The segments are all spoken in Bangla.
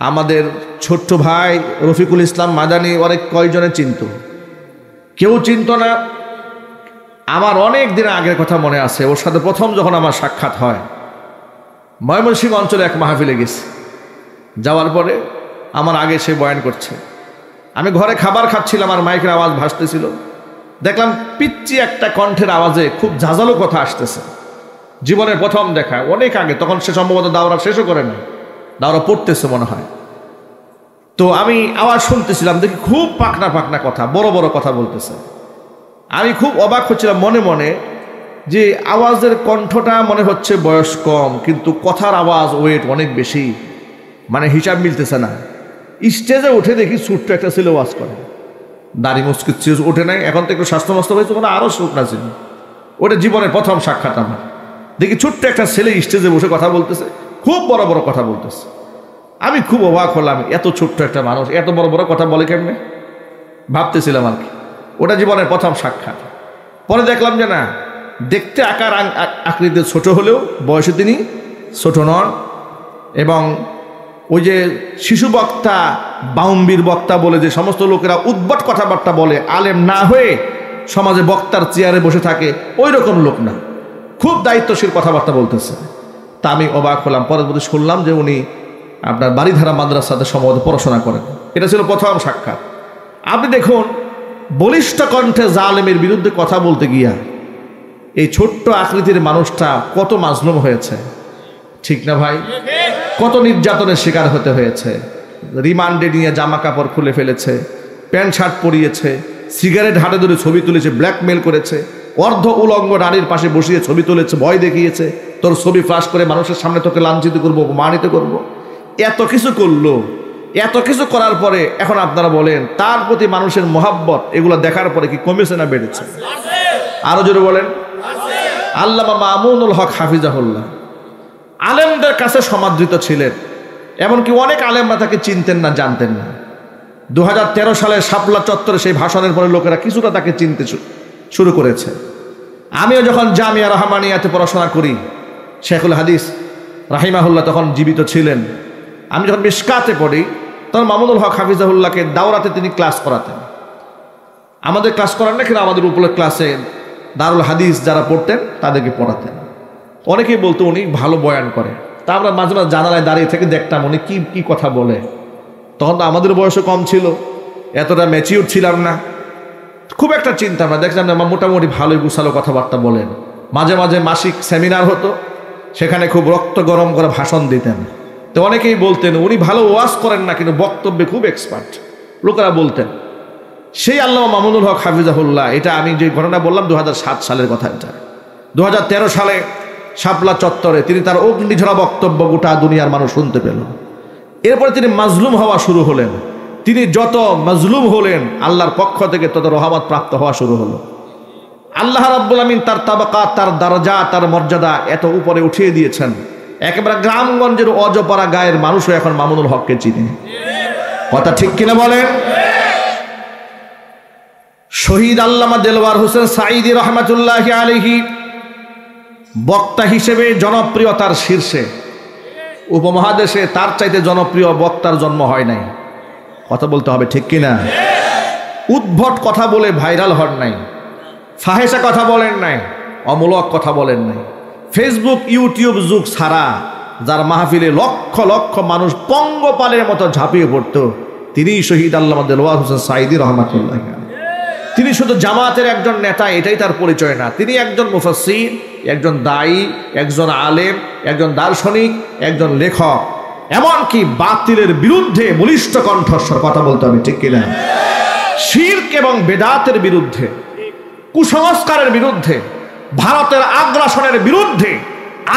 আমাদের ছোট্ট ভাই রফিকুল ইসলাম মাদানী অনেক কয়জনে চিনত, কেউ চিনত না। আমার অনেক দিন আগের কথা মনে আছে, ওর সাথে প্রথম যখন আমার সাক্ষাৎ হয় ময়মনসিংহ অঞ্চলে এক মাহফিলে গেছি। যাওয়ার পরে আমার আগে সে বয়ান করছে, আমি ঘরে খাবার খাচ্ছিলাম, আর মাইকের আওয়াজ ভাসতেছিল। দেখলাম পিচ্চি একটা কণ্ঠের আওয়াজে খুব ঝাঁঝালো কথা আসতেছে। জীবনের প্রথম দেখা, অনেক আগে, তখন সে সম্ভবত দাওরা শেষও করে না, দাওরা পড়তেছে মনে হয়। তো আমি আওয়াজ শুনতেছিলাম, দেখি খুব পাকনা পাকনা কথা, বড় বড় কথা বলতেছে। আমি খুব অবাক হচ্ছিলাম মনে মনে যে আওয়াজের কণ্ঠটা মনে হচ্ছে বয়স কম, কিন্তু কথার আওয়াজ ওয়েট অনেক বেশি, মানে হিসাব মিলতেছে না। স্টেজে উঠে দেখি ছোট্ট একটা ছেলে ওয়াজ করে, দাড়ি মুচকি ওঠে নাই, এখন তো একটু স্বাস্থ্য মস্ত হয়েছে, মানে আরও শুকনা ছিল। ওটা জীবনের প্রথম সাক্ষাৎ আমার। দেখি ছোট্ট একটা ছেলে স্টেজে বসে কথা বলতেছে, খুব বড় বড় কথা বলতেছে। আমি খুব অবাক হলাম, এত ছোট্ট একটা মানুষ এত বড় বড় কথা বলে কেমনে, ভাবতেছিলাম আর কি। ওটা জীবনের প্রথম সাক্ষাৎ। পরে দেখলাম যে না, দেখতে আকার আকৃতিতে ছোট হলেও বয়সে তিনি ছোট নন। এবং ওই যে শিশু বক্তা, বাউম্বির বক্তা বলে যে সমস্ত লোকেরা উদ্ভট কথাবার্তা বলে, আলেম না হয়ে সমাজে বক্তার চেয়ারে বসে থাকে, ওই রকম লোক না, খুব দায়িত্বশীল কথাবার্তা বলতেছে। তা আমি অবাক হলাম। পরে শুনলাম যে উনি আপনার বাড়িধারা মাদ্রাসাতে সম্ভবত পড়াশোনা করেন। এটা ছিল প্রথম সাক্ষাৎ। আপনি দেখুন, বলিষ্ঠ কণ্ঠে জালেমের বিরুদ্ধে কথা বলতে গিয়া এই ছোট্ট আকৃতির মানুষটা কত মাজলুম হয়েছে, ঠিক না ভাই? কত নির্যাতনের শিকার হতে হয়েছে। রিমান্ডে নিয়ে জামা কাপড় খুলে ফেলেছে, প্যান্ট শার্ট পরিয়েছে, সিগারেট হাতে ধরে ছবি তুলেছে, ব্ল্যাকমেল করেছে, অর্ধ উলঙ্গ নারীর পাশে বসিয়ে ছবি তুলেছে, ভয় দেখিয়েছে, তোর ছবি ফ্লাশ করে মানুষের সামনে তোকে লাঞ্ছিত করবো, অপমানিত করবো। এত কিছু করলো। এত কিছু করার পরে এখন আপনারা বলেন তার প্রতি মানুষের মহাব্বত এগুলো দেখার পরে কি কমেছে না বেড়েছে? আরো জোরে বলেন। আল্লামা মামুনুল হক হাফিজাহুল্লাহ আলেমদের কাছে সমাদৃত ছিলেন, এমনকি অনেক আলেমরা তাকে চিনতেন না, জানতেন না। 2013 সালে শাপলা চত্বরে সেই ভাষণের পরে লোকেরা কিছুটা তাকে চিনতে শুরু করেছে। আমিও যখন জামিয়া রহমানিয়াতে পড়াশোনা করি, শেখুল হাদিস রাহিমাহুল্লাহ তখন জীবিত ছিলেন। আমি যখন মিশকাতে পড়ি, তখন মামুনুল হক হাফিজাহুল্লাহকে দাওরাতে তিনি ক্লাস করাতেন। আমাদের ক্লাস করান না, কিন্তু আমাদের উপরে ক্লাসে দারুল হাদিস যারা পড়তেন তাদেরকে পড়াতেন। অনেকেই বলতো উনি ভালো বয়ান করে। তা আমরা মাঝে মাঝে জানালায় দাঁড়িয়ে থেকে দেখতাম উনি কি কি কথা বলে। তখন তো আমাদের বয়সও কম ছিল, এতটা ম্যাচিউর ছিলাম না, খুব একটা চিন্তা আমরা দেখলাম না, মোটামুটি ভালোই গুছালো কথাবার্তা বলেন। মাঝে মাঝে মাসিক সেমিনার হতো, সেখানে খুব রক্ত গরম করে ভাষণ দিতেন। তো অনেকেই বলতেন উনি ভালো ওয়াজ করেন না, কিন্তু বক্তব্যে খুব এক্সপার্ট, লোকেরা বলতেন। সেই আল্লামা মামুনুল হক হাফিজাহুল্লাহ, এটা আমি যে ঘটনা বললাম 2007 সালের কথা, এটা 2013 সালে শাপলা চত্বরে তিনি তার অগ্নিঝরা বক্তব্য গোটা দুনিয়ার মানুষ শুনতে পেল। এরপরে তিনি মাজলুম হওয়া শুরু হলেন। তিনি যত মাজলুম হলেন, আল্লাহর পক্ষ থেকে তত রহমত প্রাপ্ত হওয়া শুরু হলো। আল্লাহ রাব্বুল আমিন তার তাবাকাত, তার দরজা, তার মর্যাদা এত উপরে উঠিয়ে দিয়েছেন, একেবারে গ্রামগঞ্জের অজপাড়া গায়ের মানুষও এখন মামুনুল হককে চিনে। কথা ঠিক কিনা বলেন? শহীদ আল্লামা দেলওয়ার হোসেন সাঈদী রহমাতুল্লাহি আলাইহি বক্তা হিসেবে জনপ্রিয়তার শীর্ষে, উপমহাদেশে তার চাইতে জনপ্রিয় বক্তার জন্ম হয় নাই। কথা বলতে হবে, ঠিক কিনা? উদ্ভট কথা বলে ভাইরাল হন নাই, ফাহেসা কথা বলেন নাই, অমূলক কথা বলেন নাই। ফেসবুক ইউটিউব যুগ ছাড়া যার মাহফিলে লক্ষ লক্ষ মানুষ পঙ্গপালের মতো ঝাঁপিয়ে পড়ত, তিনি শহীদ আল্লামা দেলওয়ার হোসেন সাঈদী রহমাতুল্লাহ। তিনি শুধু জামাতের একজন নেতা এটাই তার পরিচয় না, তিনি একজন মুফাসসির, একজন দায়ী, একজন আলেম, একজন দার্শনিক, একজন লেখক, এমনকি বাতিলের বিরুদ্ধে বলিষ্ঠ কণ্ঠস্বর কথা বলতে হবে, ঠিক কিনা? শিরক এবং বেদাতের বিরুদ্ধে, কুসংস্কারের বিরুদ্ধে, ভারতের আগ্রাসনের বিরুদ্ধে,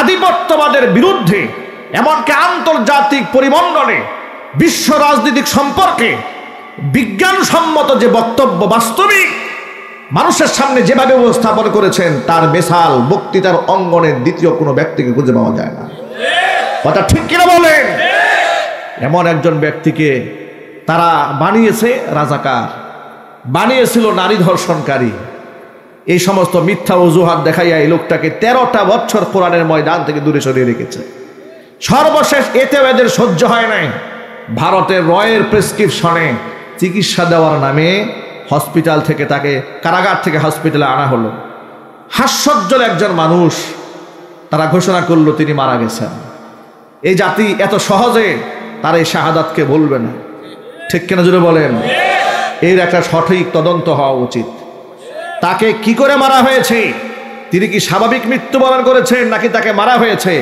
আধিপত্যবাদের বিরুদ্ধে, এমনকি আন্তর্জাতিক পরিমণ্ডলে বিশ্ব রাজনীতিক সম্পর্কে বিজ্ঞানসম্মত যে বক্তব্য বাস্তবিক মানুষের সামনে যেভাবে উপস্থাপন করেছেন, তার মেসাল বক্তৃতার অঙ্গনের দ্বিতীয় কোনো ব্যক্তিকে খুঁজে পাওয়া যায় না। কথা ঠিক কিনা বলেন? এমন একজন ব্যক্তিকে তারা বানিয়েছে রাজাকার, বানিয়েছিল নারী ধর্ষণকারী। এই সমস্ত মিথ্যা অজুহাত দেখাইয়া এই লোকটাকে 13টা বছর কোরআনের ময়দান থেকে দূরে সরিয়ে রেখেছে। সর্বশেষ এতেও এদের সহ্য হয় নাই, ভারতের রয়ের প্রেসক্রিপশনে চিকিৎসা দেওয়ার নামে হসপিটাল থেকে তাকে কারাগার থেকে হসপিটালে আনা হলো। হাস্যোজ্জ্বল একজন মানুষ, তারা ঘোষণা করলো তিনি মারা গেছেন। এই জাতি এত সহজে তার এই শাহাদাতকে বলবে না, ঠিক কিনা জুড়ে বলেন? এর একটা সঠিক তদন্ত হওয়া উচিত। তাকে কি করে মারা হয়েছে, তিনি কি স্বাভাবিক মৃত্যুবরণ করেছেন নাকি তাকে মারা হয়েছে,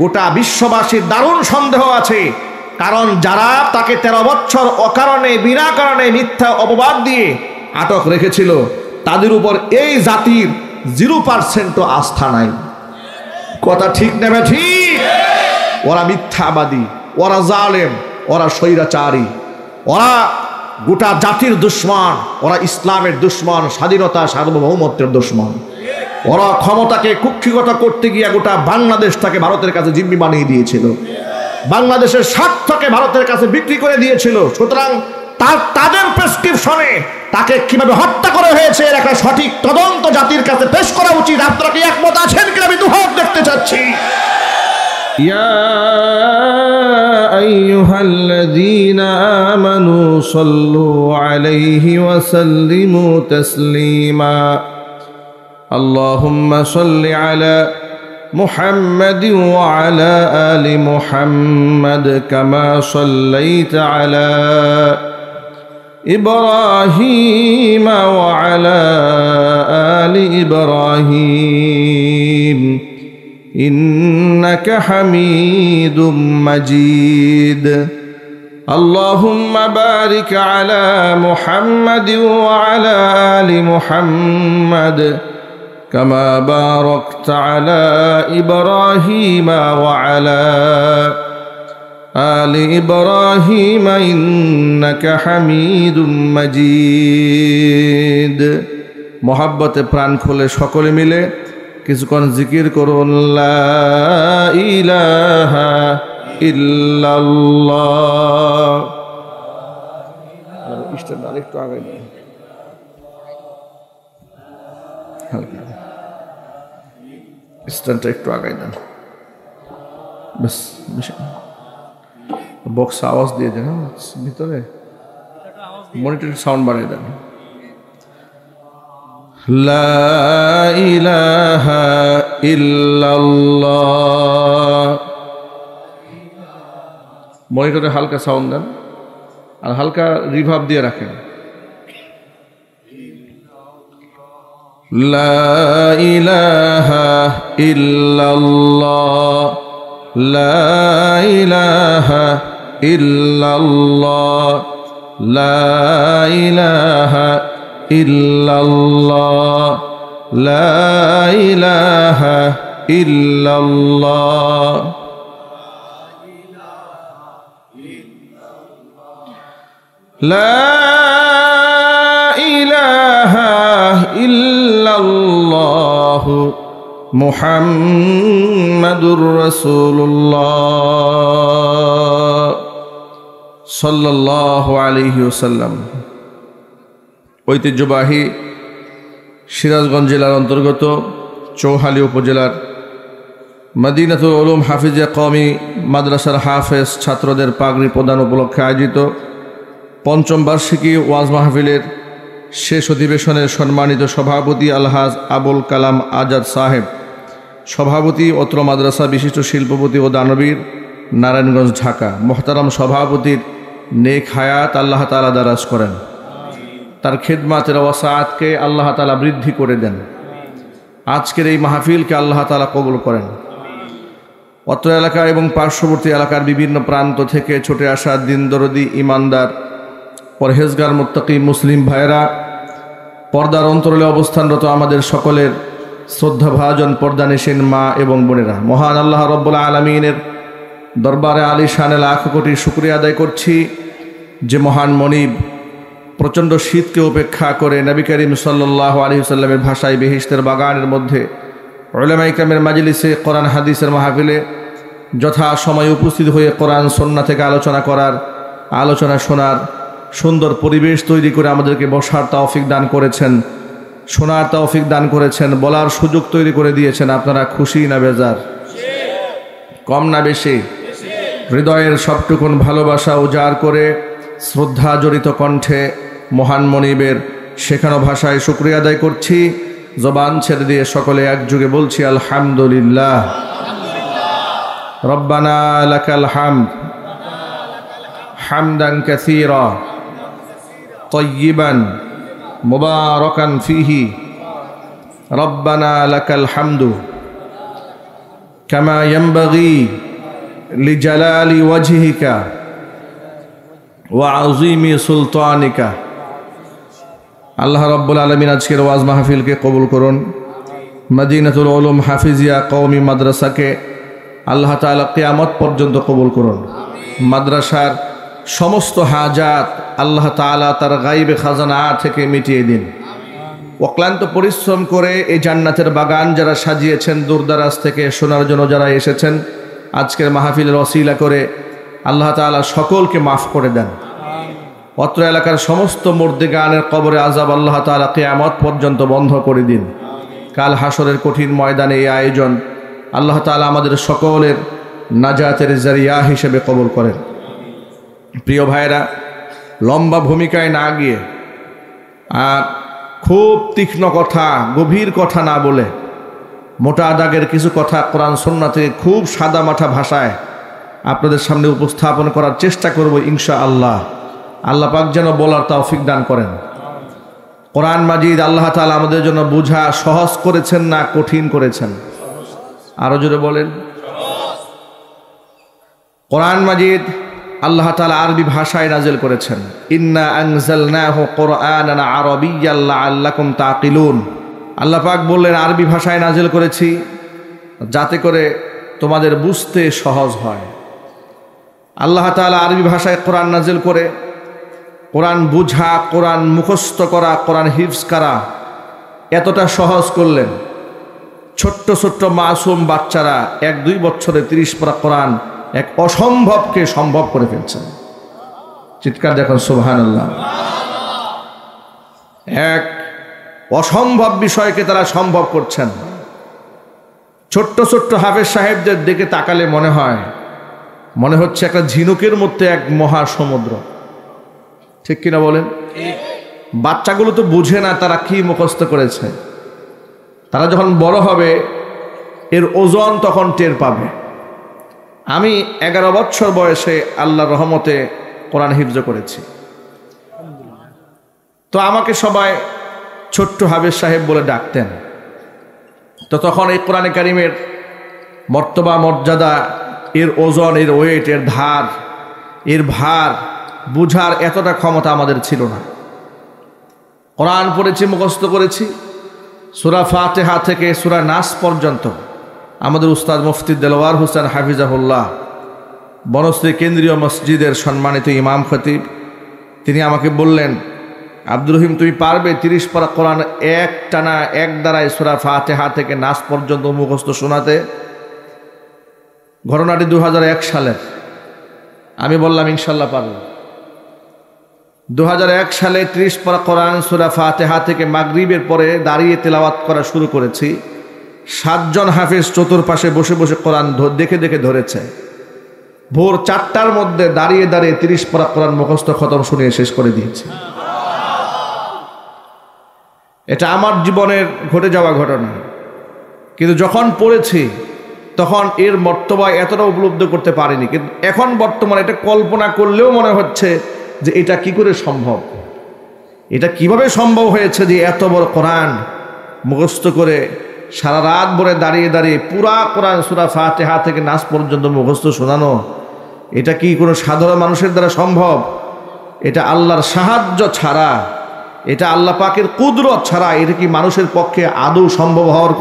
গোটা বিশ্ববাসীর দারুণ সন্দেহ আছে। কারণ যারা তাকে 13 বছর অকারণে বিনা কারণে মিথ্যা অপবাদ দিয়ে আটক রেখেছিল, তাদের উপর এই জাতির 0% আস্থা নাই। কথা ঠিক নেবে ঠিক? ওরা মিথ্যাবাদী, ওরা জালেম, ওরা স্বৈরাচারী, ওরা গোটা জাতির দুশ্মন, ওরা ইসলামের দুশ্মন, স্বাধীনতা সার্বভৌমত্বের দুশ্মন। ওরা ক্ষমতাকে কুক্ষিগত করতে গিয়ে গোটা বাংলাদেশটাকে ভারতের কাছে জিম্মি বানিয়ে দিয়েছিল, বাংলাদেশের স্বার্থকে ভারতের কাছে বিক্রি করে দিয়েছিল। সুতরাং তাদের প্রেসক্রিপশনে তাকে কিভাবে হত্যা করা হয়েছে এর একটা সঠিক তদন্ত জাতির কাছে পেশ করা উচিত। আপনারা কি একমত আছেন কিনা আমি দুহাত দেখতে চাচ্ছি। ইয়া আইয়ুহাল্লাযীনা আমানু সাল্লু আলাইহি ওয়া সাল্লিমু তাসলিমা। আল্লাহুম্মা সাল্লি আলা محمد وعلى آل محمد كما صليت على إبراهيم وعلى آل إبراهيم إنك حميد مجيد. اللهم بارك على محمد وعلى آل محمد كما باركت على إبراهيم وعلى آل إبراهيم إنك حميد مجيد. محبت প্রাণ খুলে সকলে মিলে কিছুক্ষণ জিকির করুন, লা ইলাহা ইল্লাল্লাহ। আরেকটু আগে হালকা স্ট্যান্ডটা একটু আগাই দেন, বেশ বক্স আওয়াজ দিয়ে দেন, ভিতরে মনিটর সাউন্ড বাড়িয়ে দেন। লা ইলাহা ইল্লাল্লাহ। মনিটরে হালকা সাউন্ড দেন আর হালকা রিভার্ব দিয়ে রাখেন। লা ইলাহা ইল্লাল্লাহ, লা ইলাহা ইল্লাল্লাহ, লা ইলাহা ইল্লাল্লাহ, লা ইলাহা ইল্লাল্লাহ। লা ইলাহা ইল্লাল্লাহু মুহাম্মাদুর রাসূলুল্লাহ সাল্লাল্লাহু আলাইহি ওয়াসাল্লাম। ঐতিহ্যবাহী সিরাজগঞ্জ জেলার অন্তর্গত চৌহালি উপজেলার মদিনাতুল উলুম হাফিজিয়া কওমি মাদ্রাসার হাফেজ ছাত্রদের পাগড়ি প্রদান উপলক্ষে আয়োজিত ৫ম বার্ষিকী ওয়াজ মাহফিলের শেষ অধিবেশনের সম্মানিত সভাপতি আলহাজ আবুল কালাম আজাদ সাহেব, সভাপতি অত্র মাদ্রাসা বিশিষ্ট শিল্পপতি ও দানবীর, নারায়ণগঞ্জ, ঢাকা। মোহতারাম সভাপতির নেক হায়াত আল্লাহ তাআলা দারাজ করেন, তার খিদমাতের ওয়াসাআতকে আল্লাহ তাআলা বৃদ্ধি করে দেন। আজকের এই মাহফিলকে আল্লাহ তাআলা কবুল করেন। অত্র এলাকা এবং পার্শ্ববর্তী এলাকার বিভিন্ন প্রান্ত থেকে ছুটে আসা দিন দরদি, ইমানদার, পরহেজগার, মুত্তাকি মুসলিম ভাইয়েরা, পর্দার অন্তরালে অবস্থানরত আমাদের সকলের শ্রদ্ধাভাজন পর্দানিসীন মা এবং বোনেরা, মহান আল্লাহ রব্বুল আলামিনের দরবারে আলিশানে লাখ কোটি শুকরিয়া আদায় করছি যে মহান মনিব প্রচণ্ড শীতকে উপেক্ষা করে নবী করিম সাল্লাল্লাহু আলাইহি ওয়াসাল্লামের ভাষায় বেহেশতের বাগানের মধ্যে উলামায়ে কেরামের মাজলিসে কোরআন হাদিসের মাহফিলে যথা সময়ে উপস্থিত হয়ে কোরআন সুন্নাহ থেকে আলোচনা করার, আলোচনা শোনার সুন্দর পরিবেশ তৈরি করে আমাদেরকে বসার তৌফিক দান করেছেন, শোনার তৌফিক দান করেছেন, বলার সুযোগ তৈরি করে দিয়েছেন। আপনারা খুশি না বেজার? কম না বেশি? হৃদয়ের সবটুকুন ভালোবাসা উজাড় করে শ্রদ্ধা জড়িত কণ্ঠে মহান মনিবের শেখানো ভাষায় শুকরিয়া আদায় করছি। জবান ছেড়ে দিয়ে সকলে একযোগে বলছি আলহামদুলিল্লাহ। রব্বানা লাকাল হামদ হামদান কাসীরা তাইয়িবান মুবারাকান ফীহি। রব্বানা লাকাল হামদু কামা ইয়ানবাগী লিজালালি ওয়াজহিকা ওয়া আযীমি সুলতানিকা। আল্লাহ রাব্বুল আলামিন আজকের ওয়াজ মাহফিলকে কবুল করুন। মদিনাতুল উলুম হাফিজিয়া কওমি মাদ্রাসাকে আল্লাহ তাআলা কিয়ামত পর্যন্ত কবুল করুন। মাদ্রাসার সমস্ত হাজাত আল্লাহ তাআলা তার গায়বে খাজানা থেকে মিটিয়ে দিন। অক্লান্ত পরিশ্রম করে এই জান্নাতের বাগান যারা সাজিয়েছেন, দূরদারাজ থেকে শোনার জন্য যারা এসেছেন, আজকের মাহফিলের ওসিলা করে আল্লাহ তাআলা সকলকে মাফ করে দেন। অত্র এলাকার সমস্ত মুর্দিগানের কবরে আযাব আল্লাহ তাআলা কিয়ামত পর্যন্ত বন্ধ করে দিন। কাল হাসরের কঠিন ময়দানে এই আয়োজন আল্লাহ তাআলা আমাদের সকলের নাজাতের জারিয়া হিসেবে কবুল করেন। প্রিয় ভাইরা, লম্বা ভূমিকায় না গিয়ে আর খুব তীক্ষ্ণ কথা, গভীর কথা না বলে মোটা দাগের কিছু কথা কোরআন সুন্নাহ থেকে খুব সাদামাঠা ভাষায় আপনাদের সামনে উপস্থাপন করার চেষ্টা করব ইনশাআল্লাহ। আল্লাহ পাক যেন বলার তৌফিক দান করেন। কোরআন মাজিদ আল্লাহ তাআলা আমাদের জন্য বোঝা সহজ করেছেন না কঠিন করেছেন? আরো জোরে বলেন। কোরআন মাজিদ আল্লাহ তাআলা আরবি ভাষায় নাজিল করেছেন। ইন্না আনজালনাহু কুরআনান আরাবিয়্যান লাআল্লাকুম তাকিলুন। আল্লাহ পাক বললেন আরবি ভাষায় নাজিল করেছি যাতে করে তোমাদের বুঝতে সহজ হয়। আল্লাহ তাআলা আরবি ভাষায় কোরআন নাজিল করে কোরআন বুঝা, কোরআন মুখস্থ করা, কোরআন হিফজ করা এতটা সহজ করলেন, ছোট্ট ছোট্ট মাসুম বাচ্চারা 1-2 বছরে 30 পারা কোরআন এক অসম্ভবকে সম্ভব করে ফেলছেন। চিৎকার দেখুন সুবহানাল্লাহ। এক অসম্ভব বিষয়কে তারা সম্ভব করছেন। ছোট্ট ছোট্ট হাফেজ সাহেবদের দিকে তাকালে মনে হচ্ছে একটা ঝিনুকের মধ্যে এক মহাসমুদ্র। ঠিক কিনা বলেন? বাচ্চাগুলো তো বুঝে না তারা কি মুখস্থ করেছে। তারা যখন বড় হবে এর ওজন তখন টের পাবে। আমি 11 বছর বয়সে আল্লাহর রহমতে কোরআন হিফজ করেছি। তো আমাকে সবাই ছোট্ট হাফেজ সাহেব বলে ডাকতেন। তো তখন এই কোরআনে কারিমের মর্তবা, মর্যাদা, এর ওজন, এর ওয়েট, এর ধার, এর ভার বুঝার এতটা ক্ষমতা আমাদের ছিল না। কোরআন পড়েছি, মুখস্থ করেছি। সূরা ফাতিহা থেকে সূরা নাস পর্যন্ত আমাদের উস্তাদ মুফতি দেলোয়ার হোসেন হাফিজাহুল্লাহ, বনশ্রী কেন্দ্রীয় মসজিদের সম্মানিত ইমাম খতিব, তিনি আমাকে বললেন, আব্দুর রহিম তুমি পারবে 30 পারা কোরআন এক টানা এক দ্বারায় সূরা ফাতিহা থেকে নাস পর্যন্ত মুখস্থ শোনাতে? ঘটনাটি 2001 সালের। আমি বললাম ইনশাল্লাহ পারব। 2001 সালে 30 পারা কোরআন সূরা ফাতিহা থেকে মাগরিবের পরে দাঁড়িয়ে তেলাওয়াত করা শুরু করেছি। 7 জন হাফেজ চতুর্পাশে বসে বসে কোরআন দেখে দেখে ধরেছে। ভোর 4টার মধ্যে দাঁড়িয়ে দাঁড়িয়ে 30 পারা কোরআন মুখস্থ খতম শুনিয়ে শেষ করে দিয়েছে। এটা আমার জীবনের ঘটে যাওয়া ঘটনা। কিন্তু যখন পড়েছি তখন এর মর্তবা এতটা উপলব্ধি করতে পারিনি। কিন্তু এখন বর্তমানে এটা কল্পনা করলেও মনে হচ্ছে যে এটা কি করে সম্ভব, এটা কিভাবে সম্ভব হয়েছে যে এত বড় কোরআন মুখস্থ করে সারা রাত ভরে দাঁড়িয়ে দাঁড়িয়ে পুরা কোরআন সূরা ফাতিহা থেকে নাস পর্যন্ত মুখস্থ শোনানো। এটা কি কোনো সাধারণ মানুষের দ্বারা সম্ভব? এটা আল্লাহর সাহায্য ছাড়া, এটা আল্লাহ পাকের কুদরত ছাড়া এটা কি মানুষের পক্ষে আদৌ সম্ভব হওয়ার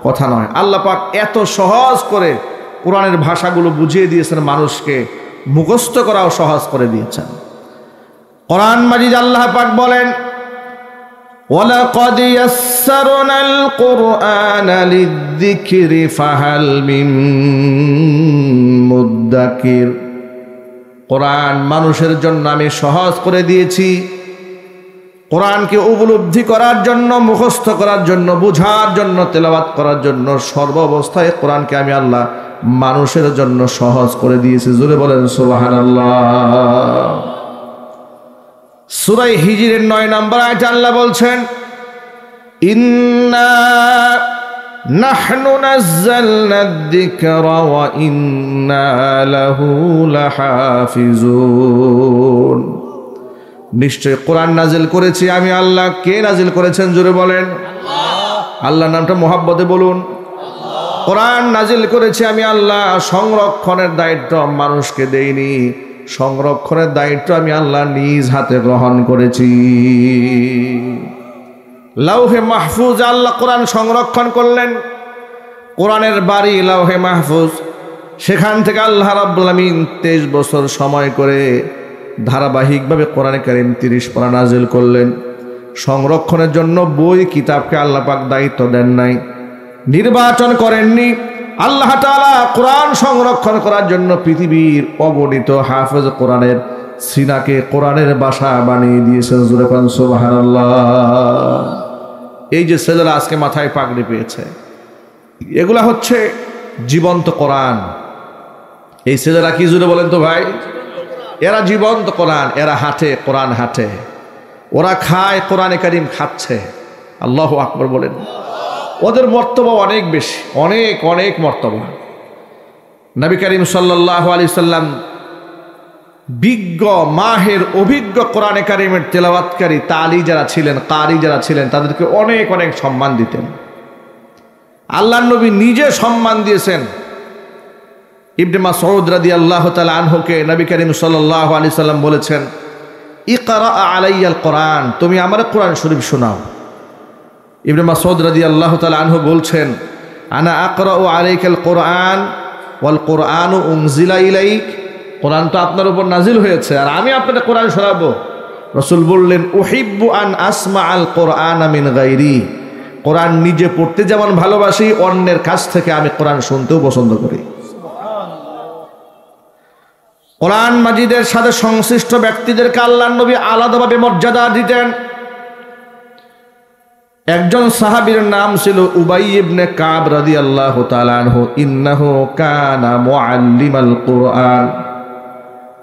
কথা নয়। আল্লাহ পাক এত সহজ করে কোরআনের ভাষাগুলো বুঝিয়ে দিয়েছেন, মানুষকে মুখস্থ করাও সহজ করে দিয়েছেন। কোরআন মাজিদ আল্লাহ পাক বলেন, ওয়ালাকাদ ইয়াসসারনাল কুরআনা লিয-যিকরি ফাহাল মিন মুদ্দাকির। কোরআন মানুষের জন্য আমি সহজ করে দিয়েছি। কোরআনকে উপলব্ধি করার জন্য, মুখস্থ করার জন্য, বুঝার জন্য, তেলাওয়াত করার জন্য সর্ব অবস্থায় কোরআনকে আমি আল্লাহ মানুষের জন্য সহজ করে দিয়েছে। জোরে বলেন সুবহানাল্লাহ। সূরা হিজরের 9 নম্বর আয়াতে আল্লাহ বলছেন, ইন্না নাহনু নাযালনা যিকরা ওয়া ইন্না লাহু লাহাফিজুন। নিশ্চয় কোরআন নাজিল করেছি আমি আল্লাহ। কে নাজিল করেছেন? জোরে বলেন আল্লাহ। আল্লাহর নামটা মুহাব্বতে বলুন। কোরআন নাজিল করেছি আমি আল্লাহ। সংরক্ষণের দায়িত্ব মানুষকে দেইনি, সংরক্ষণের দায়িত্ব আমি আল্লাহ নিজ হাতে গ্রহণ করেছি। লাউহে মাহফুজ আল্লাহ কোরআন সংরক্ষণ করলেন। কোরআনের বাড়ি লাউহে মাহফুজ, সেখান থেকে আল্লাহ রাব্বুল আলামিন 23 বছর সময় করে ধারাবাহিকভাবে কোরআনে কারীম 30 পারা নাজিল করলেন। সংরক্ষণের জন্য বই কিতাবকে আল্লাহ পাক দায়িত্ব দেন নাই, নির্বাচন করেননি। আল্লাহ তাআলা কোরআন সংরক্ষণ করার জন্য পৃথিবীর অগণিত হাফেজ কোরআনের সিনাকে কোরআনের ভাষা বানিয়ে দিয়েছেন। জোরে বলেন সুবহানাল্লাহ। এই যে ছেলেরা আজকে মাথায় পাগড়ি পেয়েছে, এগুলা হচ্ছে জীবন্ত কোরআন। এই ছেলেরা কি? জোরে বলেন তো ভাই। এরা জীবন্ত কোরআন, এরা হাঁটে কোরআন হাঁটে, ওরা খায় কোরআনে কারীম খাচ্ছে। আল্লাহু আকবার বলেন। ওদের মর্তবা অনেক বেশি, অনেক অনেক মর্তবা। নবী করিম সাল্লাল্লাহু আলাইহি সাল্লাম বিজ্ঞ মাহের অভিজ্ঞ কোরআনে কারীমের তেলাওয়াতকারী তালি যারা ছিলেন, কারি যারা ছিলেন, তাদেরকে অনেক অনেক সম্মান দিতেন। আল্লাহর নবী নিজে সম্মান দিয়েছেন। ইবনে মাসউদ রাদিয়াল্লাহু তাআলা আনহুকে নবী করিম সাল্লাল্লাহু আলাইহি সাল্লাম বলেছেন, ইকরা আলাইয়াল কোরআন, তুমি আমার কোরআন শরীফ শোনাও। ইবনে মাসউদ রাদিয়াল্লাহু তাআলা আনহু বলছেন, আনা আকরাউ আলাইকাল কোরআন ওয়াল কোরআনু উনজিলা ইলাইক, কোরআন তো আপনার উপর নাজিল হয়েছে আর আমি আপনাকে কোরআন শোনাবো। রাসূল বললেন, উহিব্বু আন আসমা আল কোরআন মিন গায়রি, কোরআন নিজে পড়তে যেমন ভালোবাসি, অন্যের কাছ থেকে আমি কোরআন শুনতেও পছন্দ করি। কোরআন মাজিদের সাথে সংশ্লিষ্ট ব্যক্তিদেরকে আল্লাহর নবী আলাদাভাবে মর্যাদা দিতেন। একজন সাহাবীর নাম ছিল উবাই ইবনে কাব রাদিয়াল্লাহু তাআলা আনহু। ইন্নাহু কানা মুআল্লিমাল কোরআন,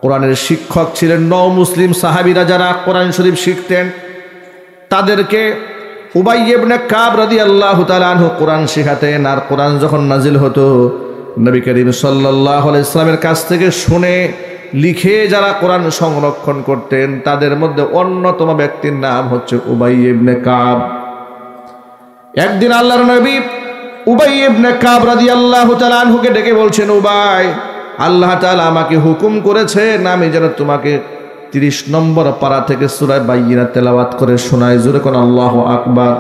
কোরআনের শিক্ষক ছিলেন। মুসলিম সাহাবীরা যারা কোরআন শরীফ শিখতেন তাদেরকে উবাই ইবনে কাব রাদিয়াল্লাহু তাআলা আনহু কোরআন শেখাতেন। আর কোরআন যখন নাজিল হতো নবী করিম সাল্লাল্লাহু আলাইহি সাল্লামের কাছ থেকে শুনে লিখে যারা কোরআন সংরক্ষণ করতেন তাদের মধ্যে অন্যতম ব্যক্তির নাম হচ্ছে উবাই ইবনে কাব। একদিন আল্লাহর নবী উবাই ইবনে কাব রাদিয়াল্লাহু তাআলা আনহুকে ডেকে বলছেন, উবাই, আল্লাহ তাআলা আমাকে হুকুম করেছেন আমি যেন তোমাকে 30 নম্বর পারা থেকে সূরা বাইয়িনা তেলাওয়াত করে শোনাই। জোরে কোন আল্লাহু আকবার।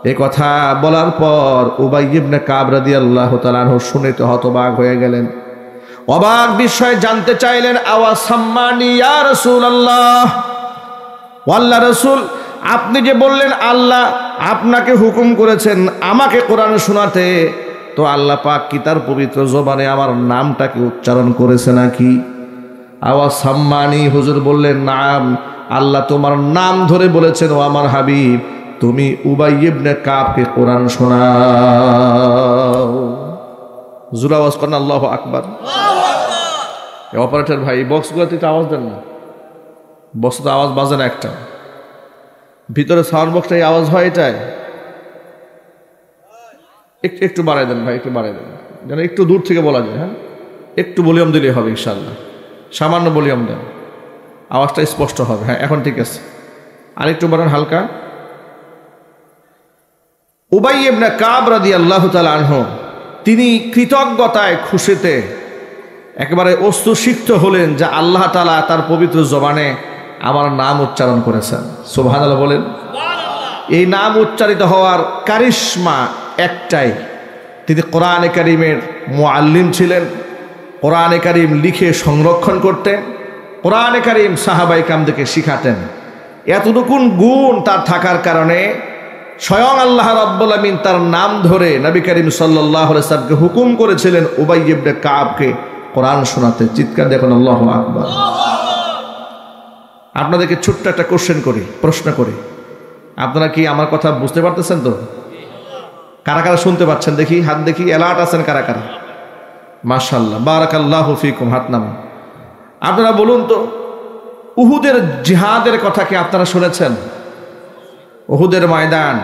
এই কথা বলার পর উবাই ইবনে কাব রাদিয়াল্লাহু তাআলা আনহু শুনে তো হতবাক হয়ে গেলেন। অবাক বিষয় জানতে চাইলেন, আওয়া সাম্মানি ইয়া রাসূলুল্লাহ, আল্লাহ রাসূল আপনি যে বললেন আল্লাহ আপনাকে হুকুম করেছেন আমাকে কোরআন শোনাতে, তো আল্লাহ পাক কি তার পবিত্র জবানে আমার নামটাকে উচ্চারণ করেছে নাকি? আওয়া সাম্মানি, হুজুর বললেন নাম, আল্লাহ তোমার নাম ধরে বলেছেন, ও আমার হাবিব তুমি উবাই ইবনে কাবকে কোরআন শোনাও। জোরে আওয়াজ করেন আল্লাহু আকবার। অপারেটর ভাই বক্সগুলোতে তো আওয়াজ দেন না, বক্স তো আওয়াজ বাজে না একটা, ভিতরে সাউন্ড বক্সটাই আওয়াজ হয়। এটাই একটু বাড়াই দেন ভাই, একটু বাড়াই দেন যেন একটু দূর থেকে বলা যায়। হ্যাঁ, একটু ভলিউম দিলেই হবে ইনশাআল্লাহ, সামান্য ভলিউম দেন, আওয়াজটা স্পষ্ট হবে। হ্যাঁ এখন ঠিক আছে, আরেকটু বাড়ান হালকা। উবাই ইবনে কাব রাদিয়াল্লাহু তাআলা আনহু তিনি কৃতজ্ঞতায় খুশিতে একেবারে অস্তুসিক্ত হলেন যে আল্লাহ তাআলা তার পবিত্র জবানে আমার নাম উচ্চারণ করেছেন। সুবহানাল্লাহ বলেন। এই নাম উচ্চারিত হওয়ার কারিশমা একটাই, তিনি কোরআনে কারীমের মুআল্লিম ছিলেন। কোরআনে কারীম লিখে সংরক্ষণ করতেন, কোরআনে কারীম সাহাবায়ে কেরামদেরকে শিখাতেন। এতটুকুন গুণ তার থাকার কারণে স্বয়ং আল্লাহ রাব্বুল আমিন তার নাম ধরে নবী করিম সাল্লাল্লাহু আলাইহি ওয়াসাল্লামকে হুকুম করেছিলেন উবাই ইবনে কাবকে কোরআন শোনাতে। চিৎকার দেখুন আল্লাহু আকবার। আপনাদেরকে ছোট্ট একটা কোশ্চেন করি, প্রশ্ন করি, আপনারা কি আমার কথা বুঝতে পারতেছেন তো? কারা কারা শুনতে পাচ্ছেন দেখি হাত দেখি, অ্যালার্ট আছেন কারা কারা? মাশাআল্লাহ, বারাকাল্লাহু ফিকুম। হাত নামান। আপনারা বলুন তো, উহুদের জিহাদের কথা কি আপনারা শুনেছেন? উহুদের ময়দান,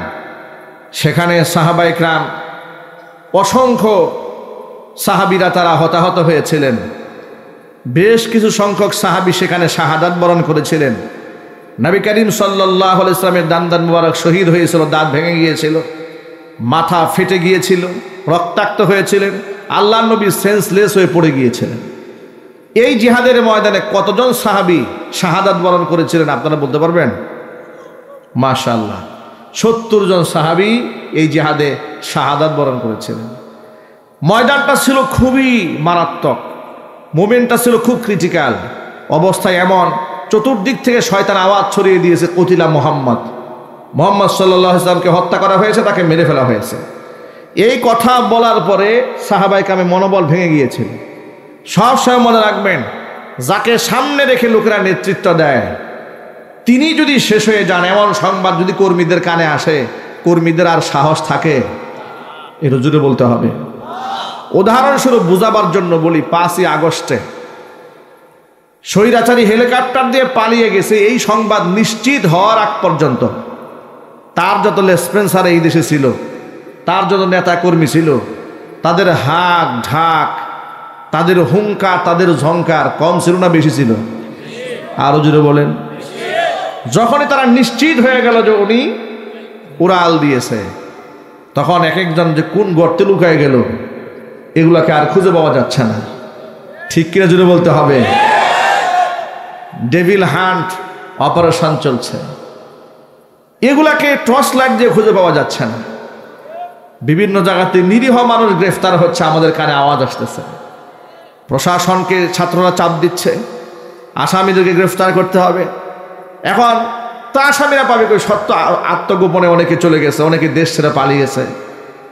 সেখানে সাহাবায়ে কেরাম অসংখ্য সাহাবীরা তারা হতাহত হয়েছিলেন। বেশ কিছু সংখ্যক সাহাবী সেখানে শাহাদাত বরণ করেছিলেন। নবী করিম সাল্লাল্লাহু আলাইহি ওয়াসাল্লামের দান মুবারক শহীদ হয়েছিল, দাঁত ভেঙে গিয়েছিল, মাথা ফেটে গিয়েছিল, রক্তাক্ত হয়েছিলেন, আল্লাহর নবী সেন্সলেস হয়ে পড়ে গিয়েছিলেন। এই জিহাদের ময়দানে কতজন সাহাবী শাহাদাত বরণ করেছিলেন আপনারা বলতে পারবেন? মাশাআল্লাহ, 70 জন সাহাবী এই জিহাদে শাহাদাত বরণ করেছিলেন। ময়দানটা ছিল খুবই মারাত্মক, মোমেন্টটা ছিল খুব ক্রিটিক্যাল। অবস্থায় এমন, চতুর্দিক থেকে শয়তান আওয়াজ ছড়িয়ে দিয়েছে, কতিলা মুহাম্মদ, মুহাম্মদ সাল্লাল্লাহু আলাইহি ওয়াসাল্লামকে হত্যা করা হয়েছে, তাকে মেরে ফেলা হয়েছে। এই কথা বলার পরে সাহাবায়ে কেরামের মনোবল ভেঙে গিয়েছিল। সব সময় মনে রাখবেন, যাকে সামনে রেখে লোকেরা নেতৃত্ব দেয় তিনি যদি শেষ হয়ে যান, এমন সংবাদ যদি কর্মীদের কানে আসে, কর্মীদের আর সাহস থাকে? এটা জুড়ে বলতে হবে। উদাহরণস্বরূপ বুঝাবার জন্য বলি, 5ই আগস্টে স্বৈরাচারী হেলিকপ্টার দিয়ে পালিয়ে গেছে, এই সংবাদ নিশ্চিত হওয়ার আগ পর্যন্ত তার যত লেসপেন্সার এই দেশে ছিল, তার যত নেতা কর্মী ছিল, তাদের হাক ঢাক, তাদের হুঙ্কার, তাদের ঝংকার কম ছিল না বেশি ছিল? আরো জুড়ে বলেন। যখনই তারা নিশ্চিত হয়ে গেল যে উনি উড়াল দিয়েছে, তখন এক একজন যে কোন গর্তে লুকায় গেল, এগুলাকে আর খুঁজে পাওয়া যাচ্ছে না। ঠিক কিনা জুড়ে বলতে হবে। ডেভিল হান্ট অপারেশন চলছে, এগুলাকে টর্চ লাইট দিয়ে খুঁজে পাওয়া যাচ্ছে না। বিভিন্ন জায়গাতে নিরীহ মানুষ গ্রেফতার হচ্ছে, আমাদের কানে আওয়াজ আসতেছে। প্রশাসনকে ছাত্ররা চাপ দিচ্ছে, আসামিদেরকে গ্রেফতার করতে হবে। এখন তো আসামিরা পাবে কই? সত্য আত্মগোপনে অনেকে চলে গেছে, অনেকে দেশ ছেড়ে পালিয়েছে,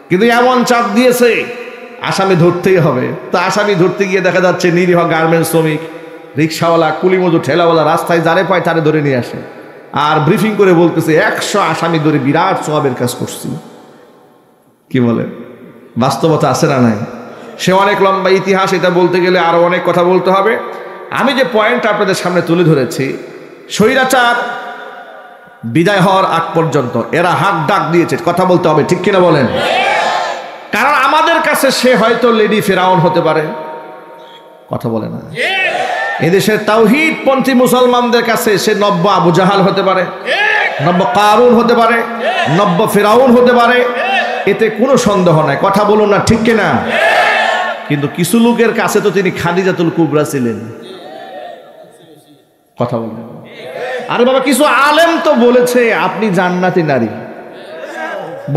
কিন্তু এমন চাপ দিয়েছে আসামি ধরতেই হবে। তো আসামি ধরতে গিয়ে দেখা যাচ্ছে নিরীহ গার্মেন্টস শ্রমিক, রিক্সাওয়ালা, কুলিমজু, ঠেলাওয়ালা রাস্তায় যারে পায় তারে ধরে নিয়ে আসে, আর ব্রিফিং করে বলতেছে 100 আসামি ধরে বিরাট সওয়াবের কাজ করছি। কি বলে? বাস্তবতা আছে না নাই? সে অনেক লম্বা ইতিহাস, এটা বলতে গেলে আরো অনেক কথা বলতে হবে। আমি যে পয়েন্ট আপনাদের সামনে তুলে ধরেছি, স্বৈরাচার বিদায় হওয়ার আগ পর্যন্ত এরা হাক ডাক দিয়েছে, কথা বলতে হবে, ঠিক কিনা বলেন? কারণ আমাদের কাছে সে হয়তো লেডি ফেরাউন হতে পারে, কথা বলে না। এদেশের তাওহীদ পন্থী মুসলমানদের কাছে সে নব্য আবু জাহাল হতে পারে, নব্য কারুন হতে পারে, নব্য ফেরাউন হতে পারে, এতে কোনো সন্দেহ নাই, কথা বলুন না, ঠিক কিনা? কিন্তু কিছু লোকের কাছে তো তিনি খাদিজাতুল কুবরা ছিলেন, কথা বলেন। আরে বাবা, কিছু আলেম তো বলেছে আপনি জান্নাতি নারী,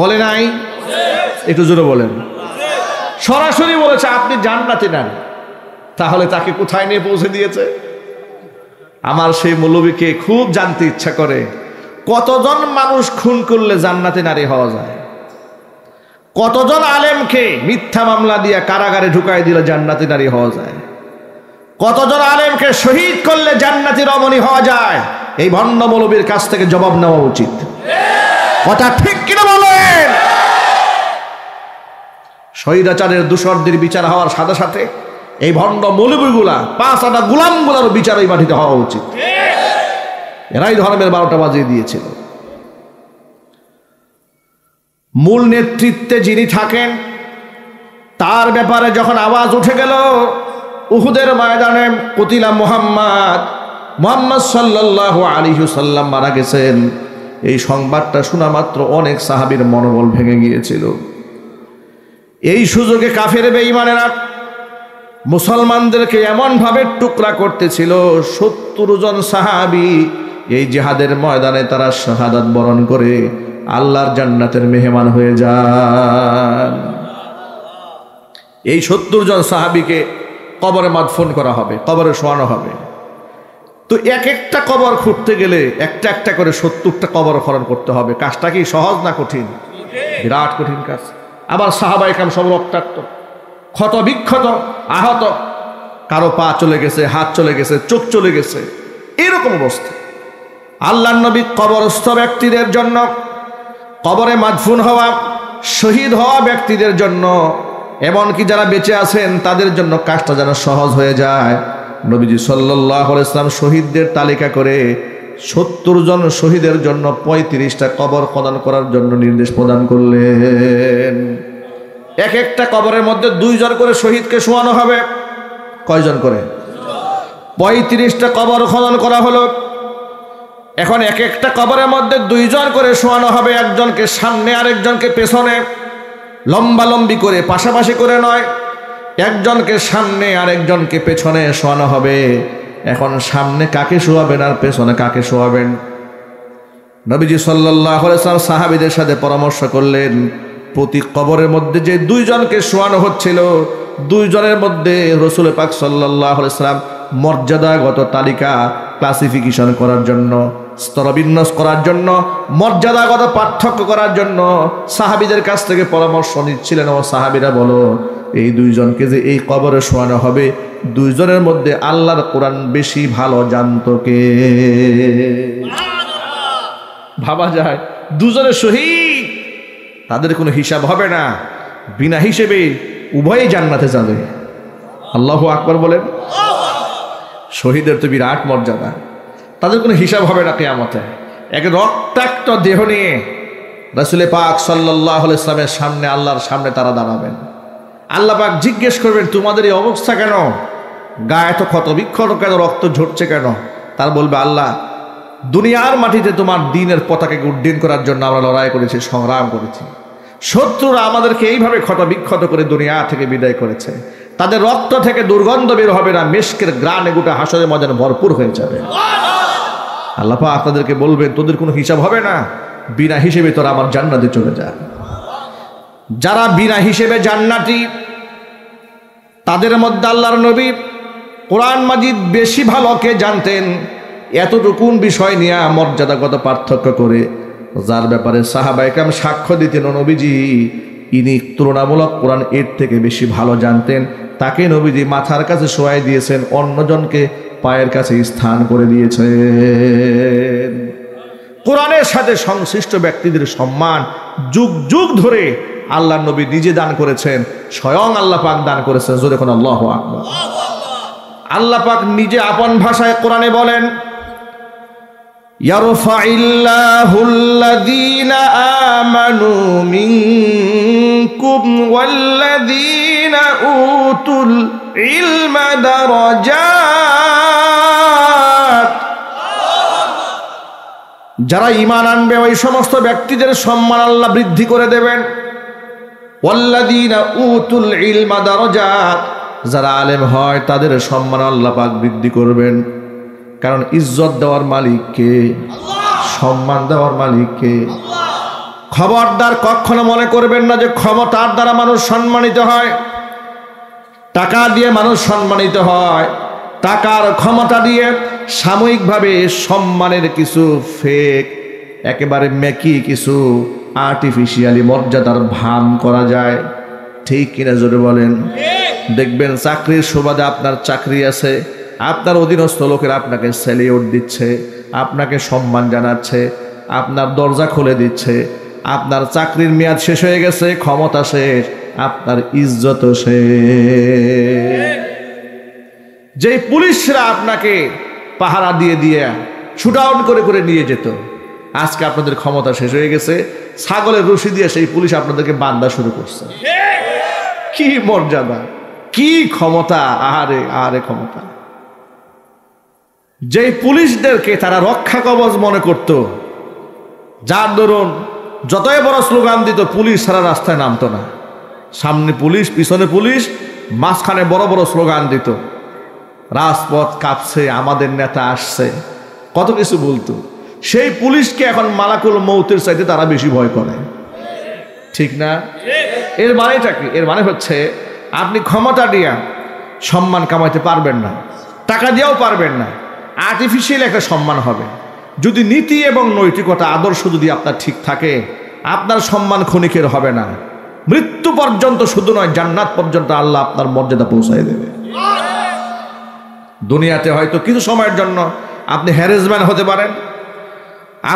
বলে নাই? একটু জোরে বলেন। সরাসরি বলেছে আপনি জান্নাতি নারী। তাহলে তাকে কোথায় নিয়ে পৌঁছে দিয়েছে? আমার সেই মৌলবীকে খুব জানতে ইচ্ছা করে, কতজন মানুষ খুন করলে জান্নাতি নারী হওয়া যায়? কতজন আলেমকে মিথ্যা মামলা দিয়ে কারাগারে ঢুকাই দিলে জান্নাতি নারী হওয়া যায়? কতজন আলেমকে শহীদ করলে জান্নাতি রমণী হওয়া যায়? এই ভণ্ড মৌলবীর কাছ থেকে জবাব নেওয়া উচিত, কথা ঠিক কিনা বলেন? স্বৈরাচারের দূষরদের বিচার হওয়ার সাথে সাথে এই ভণ্ড মৌলবীগুলা, 5 আনা গোলামগুলারও বিচার এই মাটিতে হওয়া উচিত। এরাই ধর্মের 12টা বাজিয়ে দিয়েছিল। মূল নেতৃত্বে যিনি থাকেন তার ব্যাপারে যখন আওয়াজ উঠে গেল, উহুদের ময়দানে কুতিলা মুহাম্মদ, মুহাম্মদ সাল্লাল্লাহু আলাইহি ওয়াসাল্লাম মারা গেছেন, এই সংবাদটা শোনা মাত্র অনেক সাহাবীর মনোবল ভেঙে গিয়েছিল। এই সুযোগে কাফের বেঈমানেরা মুসলমানদেরকে এমনভাবে টুকরা করতেছিল, 70 জন সাহাবী এই জিহাদের ময়দানে তারা শাহাদাত বরণ করে আল্লাহর জান্নাতের মেহমান হয়ে যান। এই 70 জন সাহাবীকে কবরে মাদফন করা হবে, কবরে শোয়ানো হবে। তো এক একটা কবর খুঁড়তে গেলে একটা একটা করে 70টা কবর খনন করতে হবে। কাজটা কি সহজ না কঠিন? বিরাট কঠিন কাজ। আবার সাহাবায়ে কেরাম সব রক্তাক্ত, ক্ষত বিক্ষত, আহত, কারো পা চলে গেছে, হাত চলে গেছে, চোখ চলে গেছে, এরকম অবস্থা। আল্লাহর নবী কবরস্থ ব্যক্তিদের জন্য, কবরে মাদফুন হওয়া, শহীদ হওয়া ব্যক্তিদের জন্য এমনকি যারা বেঁচে আছেন তাদের জন্য কাজটা যেন সহজ হয়ে যায়, নবীজি সাল্লাল্লাহু আলাইহি ওয়াসাল্লাম শহীদদের তালিকা করে 70 জন শহীদের জন্য 35টা কবর খনন করার জন্য নির্দেশ প্রদান করলেন। এক একটা কবরের মধ্যে 2 জন করে শহীদকে শোয়ানো হবে। কয়জন করে? 35টা কবর খনন করা হলো। এখন এক একটা কবরের মধ্যে 2 জন করে শোয়ানো হবে, একজনকে সামনে আরেকজনকে পেছনে, লম্বালম্বি করে, পাশাপাশি করে নয়, একজনকে সামনে আরেকজনকে পেছনে শোয়ানো হবে। এখন সামনে কাকে শোয়াবেন আর পেছনে কাকে শোয়াবেন? নবীজি সাল্লাল্লাহু আলাইহি ওয়াসাল্লাম সাহাবীদের সাথে পরামর্শ করলেন, প্রতি কবরের মধ্যে যে 2 জনকে শোয়ানো হচ্ছিল, 2 জনের মধ্যে রাসূল পাক সাল্লাল্লাহু আলাইহি ওয়াসাল্লাম মর্যাদাগত তালিকা ক্লাসিফিকেশন করার জন্য, স্তরবিন্যাস করার জন্য, মর্যাদাগত পার্থক্য করার জন্য সাহাবীদের কাছ থেকে পরামর্শ নিচ্ছিলেন। ও সাহাবীরা বলো, এই 2 জনকে যে এই কবরে শোয়ানো হবে, 2 জনের মধ্যে আল্লাহর কোরআন বেশি ভালো জানতো কে? ভাবা যায়, 2 জনের শহীদ, তাদের কোনো হিসাব হবে না, বিনা হিসেবে উভয়ই জান্নাতে যাবে। আল্লাহু আকবার বলেন। শহীদের তো বিরাট মর্যাদা, তাদের কোনো হিসাব হবে না কিয়ামতে। এক রক্তাক্ত দেহ নিয়ে রাসূল পাক সাল্লাল্লাহু আলাইহি ওয়াসাল্লামের সামনে, আল্লাহর সামনে তারা দাঁড়াবেন। আল্লাহ পাক জিজ্ঞেস করবেন, তোমাদের এই অবস্থা কেন? গায়ে এত ক্ষত বিক্ষত কেন? রক্ত ঝরছে কেন? তার বলবে, আল্লাহ, দুনিয়ার মাটিতে তোমার দ্বীনের পতাকাকে উড্ডীন করার জন্য আমরা লড়াই করেছি, সংগ্রাম করেছি। শত্রুরা আমাদেরকে এইভাবে ক্ষত বিক্ষত করে দুনিয়া থেকে বিদায় করেছে। তাদের রক্ত থেকে দুর্গন্ধ বের হবে না, মেশকের গ্রানে গোটা হাসরের ময়দানে ভরপুর হয়ে যাবে। আল্লাহ পাক তাদেরকে বলবেন, তোদের কোনো হিসাব হবে না, বিনা হিসেবে তোরা আমার জান্নাতে চলে যা। যারা বিনা হিসেবে জান্নাতি, তাদের মধ্যে আল্লাহর নবী কোরআন মাজিদ বেশি ভালো কে জানতেন, এতটুকুন বিষয় নিয়ে মর্যাদাগত পার্থক্য করে যার ব্যাপারে সাহাবায়ে কেরাম সাক্ষ্য দিতেন, নবীজি ইনি তুলনামূলক কোরআন এর থেকে বেশি ভালো জানতেন, তাকে নবীজি মাথার কাছে শোয়াই দিয়েছেন, অন্যজনকে পায়ের কাছে স্থান করে দিয়েছেন। কোরআনের সাথে সংশ্লিষ্ট ব্যক্তিদের সম্মান যুগ যুগ ধরে আল্লাহ নবী নিজে দান করেছেন, স্বয়ং আল্লাহ পাক দান করেছেন। জোরে কোন আল্লাহু আকবার। আল্লাহ পাক নিজে আপন ভাষায় কোরআনে বলেন, ইয়ারফাইল্লাহুল্লাযীনা আমানু মিনকুম ওয়াল্লাযীনা উতুল ইলমা দারাজাত। যারা ঈমান আনবে ওই সমস্ত ব্যক্তিদের সম্মান আল্লাহ বৃদ্ধি করে দেবেন। ওয়াল্লাযীনা উতুল ইলমা দারাজাত, যারা আলেম হয় তাদের সম্মান আল্লাহ পাক বৃদ্ধি করবেন। কারণ ইজ্জত দেওয়ার মালিক কে? সম্মান দেওয়ার মালিক কে? খবরদার কখনো মনে করবেন না যে ক্ষমতার দ্বারা মানুষ সম্মানিত হয়, টাকা দিয়ে মানুষ সম্মানিত হয়। টাকার ক্ষমতা দিয়ে সাময়িকভাবে সম্মানের কিছু ফেক, একেবারে মেকি কিছু আর্টিফিশিয়ালি মর্যাদার ভান করা যায়, ঠিক কিনা জোরে বলেন? দেখবেন চাকরির সুবাদে আপনার চাকরি আছে, আপনার অধীনস্থ লোকের আপনাকে স্যালিউট দিচ্ছে, আপনাকে সম্মান জানাচ্ছে, আপনার দরজা খুলে দিচ্ছে। আপনার চাকরির মেয়াদ শেষ হয়ে গেছে, ক্ষমতা শেষ, আপনার ইজ্জত শেষ। যেই পুলিশরা আপনাকে পাহারা দিয়ে দিয়ে শুট আউট করে করে নিয়ে যেত, আজকে আপনাদের ক্ষমতা শেষ হয়ে গেছে, ছাগলের রশি দিয়ে সেই পুলিশ আপনাদেরকে বান্ধা শুরু করছে। কি মর্যাদা, কি ক্ষমতা! আহারে আহারে ক্ষমতা! যেই পুলিশদেরকে তারা রক্ষা কবচ মনে করত, যার দরুন যতই বড় স্লোগান দিত, পুলিশ সারা রাস্তায় নামতো না। সামনে পুলিশ, পিছনে পুলিশ, মাঝখানে বড় বড় স্লোগান দিত, রাজপথ কাঁপছে, আমাদের নেতা আসছে, কত কিছু বলতো। সেই পুলিশকে এখন মালাকুল মৌতের চাইতে তারা বেশি ভয় করে, ঠিক না? এর মানেটা কি? এর মানে হচ্ছে আপনি ক্ষমতা দিয়া সম্মান কামাইতে পারবেন না, টাকা দিয়েও পারবেন না, আর্টিফিশিয়াল একটা সম্মান হবে। যদি নীতি এবং নৈতিকতা আদর্শ যদি আপনার ঠিক থাকে, আপনার সম্মান ক্ষণিকের হবে না, মৃত্যু পর্যন্ত শুধু নয়, জান্নাত পর্যন্ত আল্লাহ আপনার মর্যাদা পৌঁছায় দেবে। দুনিয়াতে হয়তো কিছু সময়ের জন্য আপনি হ্যারাসমেন্ট হতে পারেন,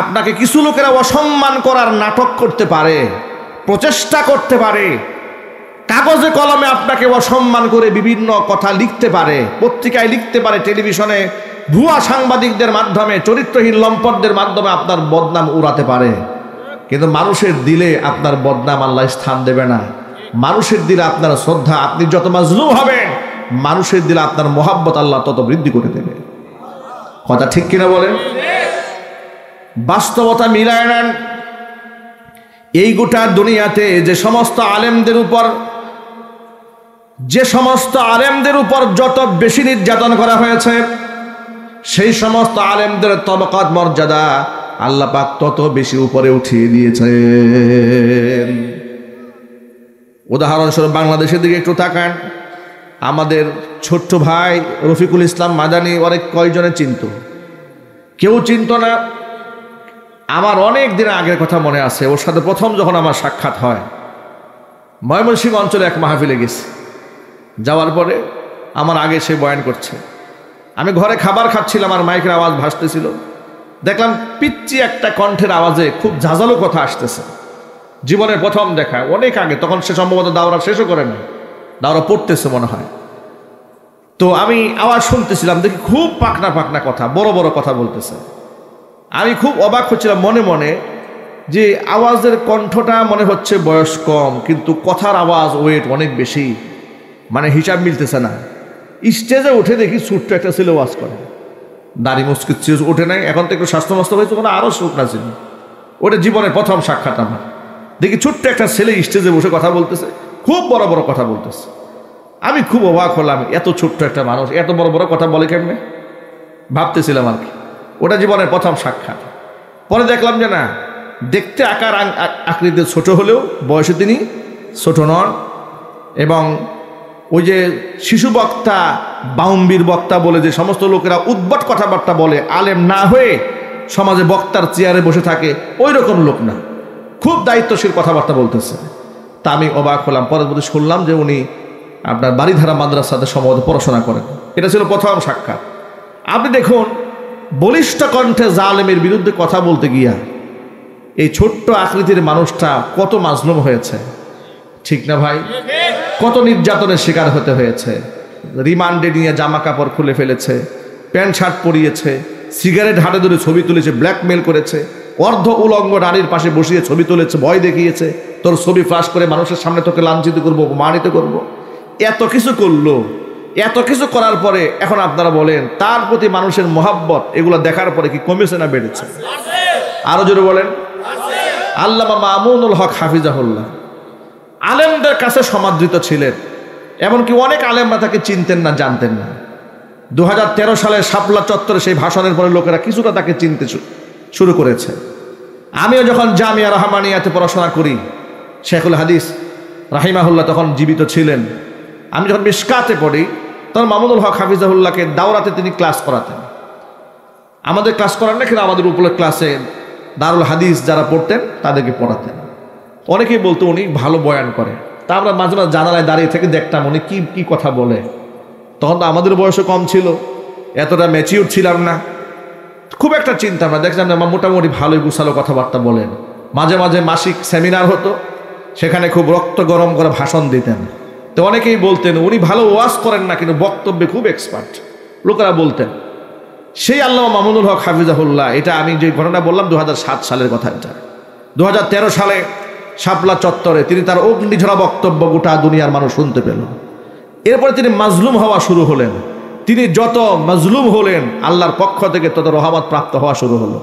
আপনাকে কিছু লোকেরা অসম্মান করার নাটক করতে পারে, প্রচেষ্টা করতে পারে, কাগজে কলমে আপনাকে অসম্মান করে বিভিন্ন কথা লিখতে পারে, পত্রিকায় লিখতে পারে, টেলিভিশনে ভুয়া সাংবাদিকদের মাধ্যমে, চরিত্রহীন লম্পটদের মাধ্যমে আপনার বদনাম উড়াতে পারে, কিন্তু মানুষের দিলে আপনার বদনাম আল্লাহ স্থান দেবে না। মানুষের দিলে আপনার শ্রদ্ধা, আপনি যত মাজলুম হবেন মানুষের দিলে আপনার মোহাব্বত আল্লাহ তত বৃদ্ধি করে দেবে। কথা ঠিক কিনা বলেন? বাস্তবতা মিলায় নেন। এই গোটা দুনিয়াতে যে সমস্ত আলেমদের উপর যত বেশি নির্যাতন করা হয়েছে, সেই সমস্ত আলেমদের তবকাত মর্যাদা আল্লাহ পাক তত বেশি উপরে উঠিয়ে দিয়েছেন। উদাহরণস্বরূপ বাংলাদেশের দিকে একটু তাকান। আমাদের ছোট্ট ভাই রফিকুল ইসলাম মাদানী অনেক কয়জনে চিনত, কেউ চিনত না। আমার অনেক দিন আগের কথা মনে আছে, ওর সাথে প্রথম যখন আমার সাক্ষাৎ হয়, ময়মনসিংহ অঞ্চলে এক মাহফিলে গেছি। যাওয়ার পরে আমার আগে সে বয়ান করছে, আমি ঘরে খাবার খাচ্ছিলাম, আর মাইকের আওয়াজ ভাসতেছিল। দেখলাম পিচ্চি একটা কণ্ঠের আওয়াজে খুব ঝাঁঝালো কথা আসতেছে। জীবনের প্রথম দেখা, অনেক আগে, তখন সে সম্ভবত দাওরা শেষও করে নাই, দাওরা পড়তেছে মনে হয়। তো আমি আওয়াজ শুনতেছিলাম, দেখি খুব পাকনা পাকনা কথা, বড় বড় কথা বলতেছে। আমি খুব অবাক হচ্ছিলাম মনে মনে, যে আওয়াজের কণ্ঠটা মনে হচ্ছে বয়স কম, কিন্তু কথার আওয়াজ ওয়েট অনেক বেশি, মানে হিসাব মিলতেছে না। স্টেজে উঠে দেখি ছোট্ট একটা ছেলে ওয়াজ করে, দাড়ি মুসকিত ওঠে নাই, এখন তো একটু স্বাস্থ্যমস্ত হয়েছে, ওখানে আরও শুকনা ছিল। ওটা জীবনের প্রথম সাক্ষাৎ আমার। দেখি ছোট্ট একটা ছেলে স্টেজে বসে কথা বলতেছে, খুব বড় বড় কথা বলতেছে। আমি খুব অবাক হলাম, এত ছোট্ট একটা মানুষ এত বড় বড় কথা বলে কেমনে, ভাবতেছিলাম আর কি। ওটা জীবনের প্রথম সাক্ষাৎ। পরে দেখলাম যে না, দেখতে আকার আকৃতিতে ছোট হলেও বয়সে তিনি ছোট নন। এবং ওই যে শিশু বক্তা, বাউম্বির বক্তা বলে যে সমস্ত লোকেরা উদ্ভট কথাবার্তা বলে, আলেম না হয়ে সমাজে বক্তার চেয়ারে বসে থাকে, ওই রকম লোক না, খুব দায়িত্বশীল কথাবার্তা বলতেছে। তা আমি অবাক হলাম। পরবর্তী শুনলাম যে উনি আপনার বাড়িধারা মাদ্রাসাতে সম্ভবত পড়াশোনা করেন। এটা ছিল প্রথম সাক্ষাৎ। আপনি দেখুন, বলিষ্ঠ কণ্ঠে জালেমের বিরুদ্ধে কথা বলতে গিয়া এই ছোট্ট আকৃতির মানুষটা কত মাজলুম হয়েছে, ঠিক না ভাই? কত নির্যাতনের শিকার হতে হয়েছে। রিমান্ডে নিয়ে জামা কাপড় খুলে ফেলেছে, প্যান্ট শার্ট পরিয়েছে, সিগারেট হাতে ধরে ছবি তুলেছে, ব্ল্যাকমেল করেছে, অর্ধ উলঙ্গ নারীর পাশে বসিয়ে ছবি তুলেছে, ভয় দেখিয়েছে, তোর ছবি ফ্লাশ করে মানুষের সামনে তোকে লাঞ্ছিত করবো, অপমানিত করবো। এত কিছু করলো। এত কিছু করার পরে এখন আপনারা বলেন, তার প্রতি মানুষের মোহাব্বত এগুলো দেখার পরে কি কমেছে না বেড়েছে? আরো জোরে বলেন। আল্লামা মামুনুল হক হাফিজাহুল্লাহ আলেমদের কাছে সমাদৃত ছিলেন, এমনকি অনেক আলেমরা তাকে চিনতেন না, জানতেন না। 2013 সালে শাপলা চত্বরে সেই ভাষণের পরে লোকেরা কিছুটা তাকে চিনতে শুরু করেছে। আমিও যখন জামিয়া রহমানিয়াতে পড়াশোনা করি, শেখুল হাদিস রাহিমাহুল্লাহ তখন জীবিত ছিলেন। আমি যখন মিশকাতে পড়ি, তখন মামুনুল হক হাফিজাহুল্লাহকে দাওরাতে তিনি ক্লাস করাতেন। আমাদের ক্লাস করান না, কিন্তু আমাদের উপরে ক্লাসে দারুল হাদিস যারা পড়তেন তাদেরকে পড়াতেন। অনেকেই বলতো উনি ভালো বয়ান করে। তা আমরা মাঝে মাঝে জানালায় দাঁড়িয়ে থেকে দেখতাম উনি কি কি কথা বলে। তখন তো আমাদের বয়সও কম ছিল, এতটা ম্যাচিউর ছিলাম না, খুব একটা চিন্তা আমরা দেখলাম না, মোটামুটি ভালোই গুছালো কথাবার্তা বলেন। মাঝে মাঝে মাসিক সেমিনার হতো, সেখানে খুব রক্ত গরম করে ভাষণ দিতেন। তো অনেকেই বলতেন উনি ভালো ওয়াজ করেন না, কিন্তু বক্তব্যে খুব এক্সপার্ট, লোকেরা বলতেন। সেই আল্লামা মামুনুল হক হাফিজাহুল্লাহ, এটা আমি যে ঘটনা বললাম 2007 সালের কথা, এটা 2013 সালে শাপলা চত্বরে তিনি তার অগ্নিঝরা বক্তব্য গোটা দুনিয়ার মানুষ শুনতে পেল। এরপরে তিনি মাজলুম হওয়া শুরু হলেন। তিনি যত মাজলুম হলেন, আল্লাহর পক্ষ থেকে তত রহমত প্রাপ্ত হওয়া শুরু হলো।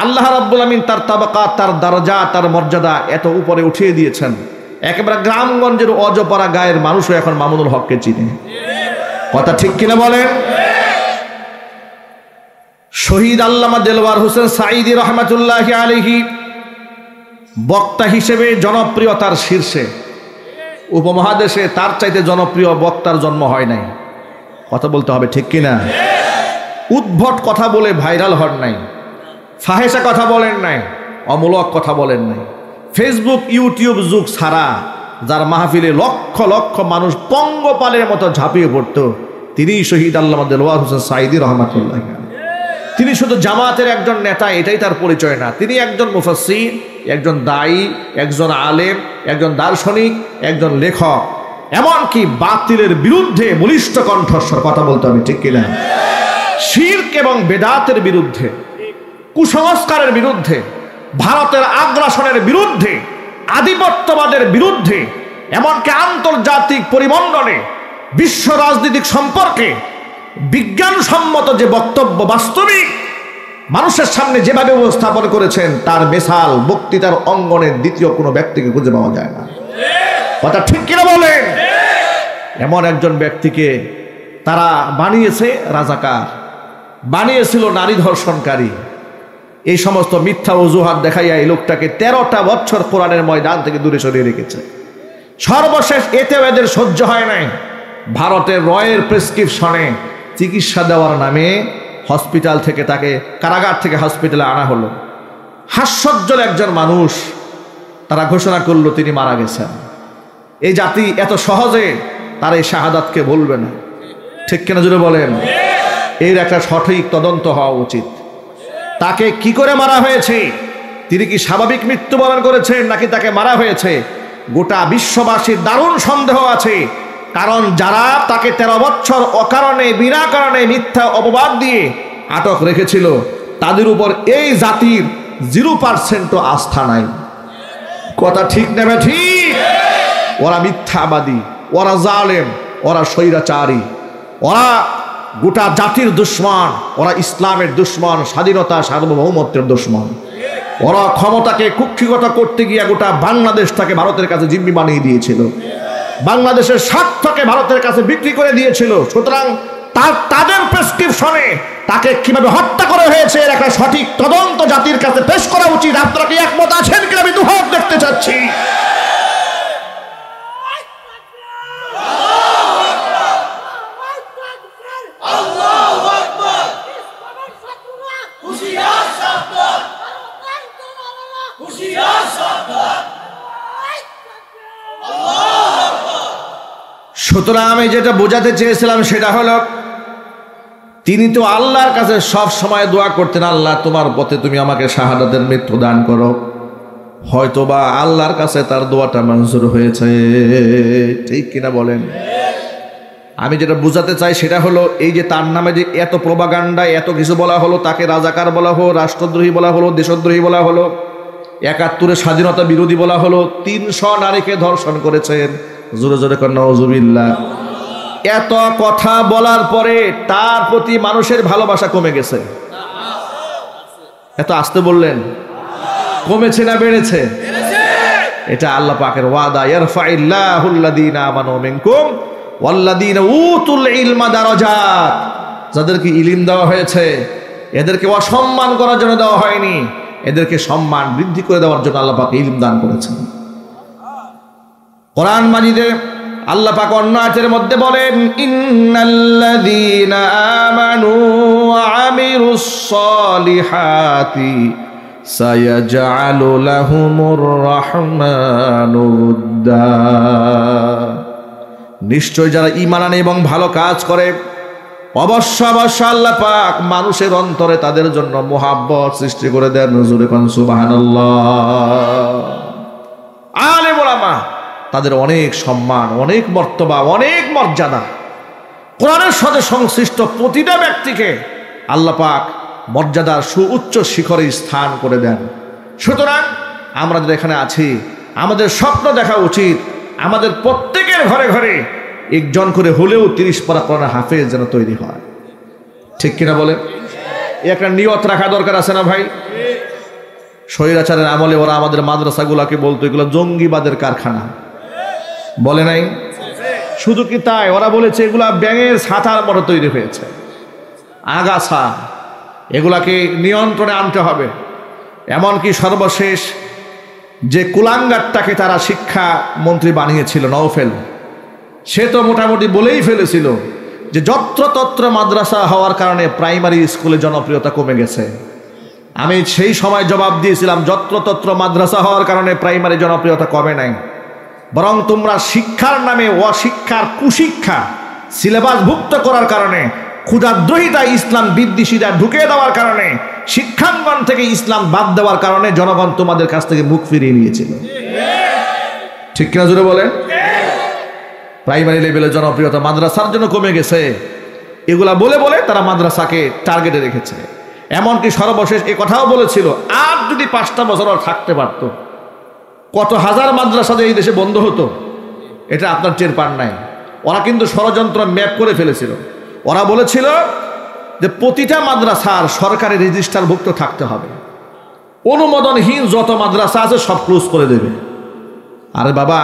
আল্লাহ রাব্বুল আমিন তার তাবাকাত, তার দরজা, তার মর্যাদা এত উপরে উঠিয়ে দিয়েছেন, একেবারে গ্রামগঞ্জের অজপাড়া গায়ের মানুষও এখন মামুনুল হককে চিনে। কথা ঠিক কিনা বলেন? শহীদ আল্লামা দেলওয়ার হোসেন সাঈদী রহমাতুল্লাহি আলাইহি বক্তা হিসেবে জনপ্রিয়তার শীর্ষে, উপমহাদেশে তার চাইতে জনপ্রিয় বক্তার জন্ম হয় নাই। কথা বলতে হবে, ঠিক কিনা? উদ্ভট কথা বলে ভাইরাল হন নাই, ফাহেসা কথা বলেন নাই, অমূলক কথা বলেন নাই। ফেসবুক ইউটিউব যুগ ছাড়া যার মাহফিলে লক্ষ লক্ষ মানুষ পঙ্গপালের মতো ঝাঁপিয়ে পড়ত, তিনিই শহীদ আল্লামা দেলওয়ার হোসেন সাঈদী রহমাতুল্লাহ। তিনি শুধু জামাতের একজন নেতা এটাই তার পরিচয় না, তিনি একজন মুফাসসির, একজন দায়ী, একজন আলেম, একজন দার্শনিক, একজন লেখক, এমনকি বাতিলের বিরুদ্ধে বলিষ্ঠ কণ্ঠস্বর কথা বলতে হবে, ঠিক কিনা? শিরক এবং বেদাতের বিরুদ্ধে, কুসংস্কারের বিরুদ্ধে, ভারতের আগ্রাসনের বিরুদ্ধে, আধিপত্যবাদের বিরুদ্ধে, এমনকি আন্তর্জাতিক পরিমণ্ডলে বিশ্ব রাজনৈতিক সম্পর্কে বিজ্ঞানসম্মত যে বক্তব্য বাস্তবিক মানুষের সামনে যেভাবে উপস্থাপন করেছেন, তার মেসাল বক্তৃতার অঙ্গনের দ্বিতীয় কোনো ব্যক্তিকে খুঁজে পাওয়া যায় না। কথা ঠিক কিনা বলেন? এমন একজন ব্যক্তিকে তারা বানিয়েছে রাজাকার, বানিয়েছিল নারী ধর্ষণকারী। এই সমস্ত মিথ্যা অজুহাত দেখাইয়া এই লোকটাকে 13টা বছর কোরআনের ময়দান থেকে দূরে সরিয়ে রেখেছে। সর্বশেষ এতেও এদের সহ্য হয় নাই, ভারতের রয়ের প্রেসক্রিপশনে চিকিৎসা দেওয়ার নামে হসপিটাল থেকে তাকে, কারাগার থেকে হসপিটালে আনা হলো। হাস্যজ্জ্বল একজন মানুষ, তারা ঘোষণা করলো তিনি মারা গেছেন। এই জাতি এত সহজে তার এই শাহাদাতকে বলবে না, ঠিক কিনা জুড়ে বলেন? এর একটা সঠিক তদন্ত হওয়া উচিত। তাকে কি করে মারা হয়েছে, তিনি কি স্বাভাবিক মৃত্যুবরণ করেছেন নাকি তাকে মারা হয়েছে, গোটা বিশ্ববাসীর দারুণ সন্দেহ আছে। কারণ যারা তাকে 13 বছর অকারণে বিনা কারণে মিথ্যা অপবাদ দিয়ে আটক রেখেছিল, তাদের উপর এই জাতির 0% আস্থা নাই। কথা ঠিক নেবে ঠিক? ওরা মিথ্যাবাদী, ওরা জালেম, ওরা স্বৈরাচারী, ওরা গোটা জাতির দুশ্মন, ওরা ইসলামের দুশ্মন, স্বাধীনতা সার্বভৌমত্বের দুশ্মন। ওরা ক্ষমতাকে কুক্ষিগত করতে গিয়ে গোটা বাংলাদেশটাকে ভারতের কাছে জিম্মি বানিয়ে দিয়েছিল, বাংলাদেশের স্বার্থকে ভারতের কাছে বিক্রি করে দিয়েছিল। সুতরাং তাদের প্রেসক্রিপশনে তাকে কিভাবে হত্যা করা হয়েছে এর একটা সঠিক তদন্ত জাতির কাছে পেশ করা উচিত। আপনারা কি একমত আছেন কিনা আমি দুহাত দেখতে চাচ্ছি। সুতরাং আমি যেটা বোঝাতে চেয়েছিলাম সেটা হলো, তিনি তো আল্লাহর কাছে সব সময় দোয়া করতেন, আল্লাহ তোমার পথে তুমি আমাকে শাহাদাতের মৃত্যু দান করো। হয়তোবা আল্লাহর কাছে তার দোয়াটা মঞ্জুর হয়েছে, ঠিক কিনা বলেন? আমি যেটা বোঝাতে চাই সেটা হলো, এই যে তার নামে যে এত প্রোপাগান্ডা, এত কিছু বলা হলো, তাকে রাজাকার বলা হলো, রাষ্ট্রদ্রোহী বলা হলো, দেশদ্রোহী বলা হলো, 71 স্বাধীনতা বিরোধী বলা হলো, 300 নারীকে ধর্ষণ করেছেন, জোরে জোরে কর নাউজুবিল্লাহ। এত কথা বলার পরে তার প্রতি মানুষের ভালোবাসা কমে গেছে। এত আসতে বললেন, কমেছে না বেড়েছে? এটা আল্লাহ পাকের ওয়াদা, ইয়ারফাইল্লাহুল্লাযীনা আমানু মিনকুম ওয়াল্লাযীনা উতুল ইলমা দারাজাত। যাদেরকে ইলম দেওয়া হয়েছে এদেরকে অসম্মান করার জন্য দেওয়া হয়নি, এদেরকে সম্মান বৃদ্ধি করে দেওয়ার জন্য আল্লাহ পাক ইলম দান করেছেন। কোরআন মাজিদে আল্লাহ পাক অন্য আয়াতের মধ্যে বলেন, ইন্নাল্লাযীনা আমানু ওয়া আমিলুস সলিহাতি সায়াজআলু লাহুমুর রাহমানু উদ্দা। নিশ্চয় যারা ঈমান আনে এবং ভালো কাজ করে, অবশ্য অবশ্য আল্লাহ পাক মানুষের অন্তরে তাদের জন্য মোহাব্বত সৃষ্টি করে দেন। জোরে কোন সুবহানাল্লাহ। আলেম ওলামা তাদের অনেক সম্মান, অনেক মর্তবা, অনেক মর্যাদা। কোরআনের সাথে সংশ্লিষ্ট প্রতিটা ব্যক্তিকে আল্লাহ পাক মর্যাদার সুউচ্চ শিখরে স্থান করে দেন। সুতরাং আমরা যারা এখানে আছি, আমাদের স্বপ্ন দেখা উচিত আমাদের প্রত্যেকের ঘরে ঘরে একজন করে হলেও 30 পারা কোরআনের হাফেজ যেন তৈরি হয়, ঠিক কিনা বলে? একটা নিয়ত রাখা দরকার আছে না ভাই? স্বৈরাচারের আমলে ওরা আমাদের মাদ্রাসাগুলোকে বলতো এগুলো জঙ্গিবাদের কারখানা, বলে নাই? শুধু কি তাই, ওরা বলেছে এগুলা ব্যাঙের ছাতার মতো তৈরি হয়েছে, আগাছা, এগুলাকে নিয়ন্ত্রণে আনতে হবে। এমনকি সর্বশেষ যে কুলাঙ্গারটাকে তারা শিক্ষা মন্ত্রী বানিয়েছিল নওফেল, সে তো মোটামুটি বলেই ফেলেছিল যে যত্রতত্র মাদ্রাসা হওয়ার কারণে প্রাইমারি স্কুলে জনপ্রিয়তা কমে গেছে। আমি সেই সময় জবাব দিয়েছিলাম, যত্রতত্র মাদ্রাসা হওয়ার কারণে প্রাইমারি জনপ্রিয়তা কমে নাই, বরং তোমরা শিক্ষার নামে অশিক্ষার কুশিক্ষা সিলেবাসভুক্ত করার কারণে ক্ষুধাদ্রোহিতা ইসলাম বিদ্বেষীরা ঢুকে দেওয়ার কারণে, শিক্ষাঙ্গন থেকে ইসলাম বাদ দেওয়ার কারণে জনগণ তোমাদের কাছ থেকে মুখ ফিরিয়ে নিয়েছিল। ঠিক কিনা জোরে বলেন? প্রাইমারি লেভেলের জনপ্রিয়তা মাদ্রাসার জন্য কমে গেছে, এগুলা বলে বলে তারা মাদ্রাসাকে টার্গেটে রেখেছে। এমনকি সর্বশেষ এ কথাও বলেছিল, আর যদি 5টা বছর থাকতে পারতো কত হাজার মাদ্রাসা এই দেশে বন্ধ হতো, এটা আপনার টের পান নাই। ওরা কিন্তু ষড়যন্ত্র ম্যাপ করে ফেলেছিল। ওরা বলেছিল যে প্রতিটা মাদ্রাসার সরকারি রেজিস্টারভুক্ত থাকতে হবে, অনুমোদনহীন যত মাদ্রাসা আছে সব ক্লোজ করে দেবে। আরে বাবা,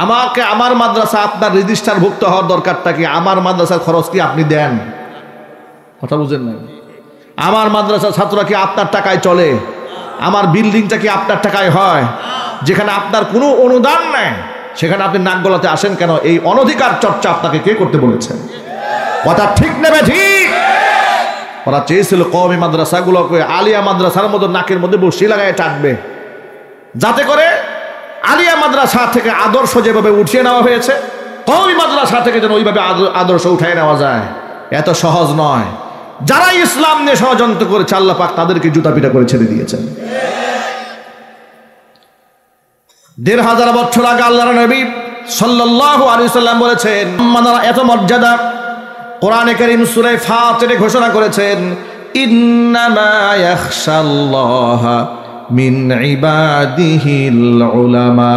আমাকে আমার মাদ্রাসা আপনার রেজিস্টারভুক্ত হওয়ার দরকারটা কি? আমার মাদ্রাসার খরচ কি আপনি দেন? কথা বুঝেন না? আমার মাদ্রাসার ছাত্ররা কি আপনার টাকায় চলে? আমার বিল্ডিংটা কি আপনার টাকায় হয়? যেখানে আপনার কোনো অনুদান নেই সেখানে আপনি নাক গলাতে আসেন কেন? এই অনধিকার চর্চা আপনাকে কে করতে বলেছেন? কথা ঠিক নেবে ঠিক? ওরা চেয়েছিল কওমি মাদ্রাসাগুলোকে আলিয়া মাদ্রাসার মতো নাকের মধ্যে বসি লাগায় টানবে, যাতে করে আলিয়া মাদ্রাসা থেকে আদর্শ যেভাবে উঠিয়ে নেওয়া হয়েছে কওমি মাদ্রাসা থেকে যেন ওইভাবে আদর্শ উঠায় নেওয়া যায়। এত সহজ নয়। যারা ইসলাম নিয়ে ষড়যন্ত্র করেছে আল্লাহ পাক তাদেরকে জুতা পিটা করে ছেড়ে দিয়েছেন। ১৫০০ বছর আগে আল্লাহর নবী সাল্লাল্লাহু আলাইহি ওয়াসাল্লাম বলেছেন, এত মর্যাদা। কোরআনে কারীম সূরা ফাতিরে ঘোষণা করেছেন, ইন্নামা ইয়াখশাল্লাহা মিন ইবাদিহিল উলামা।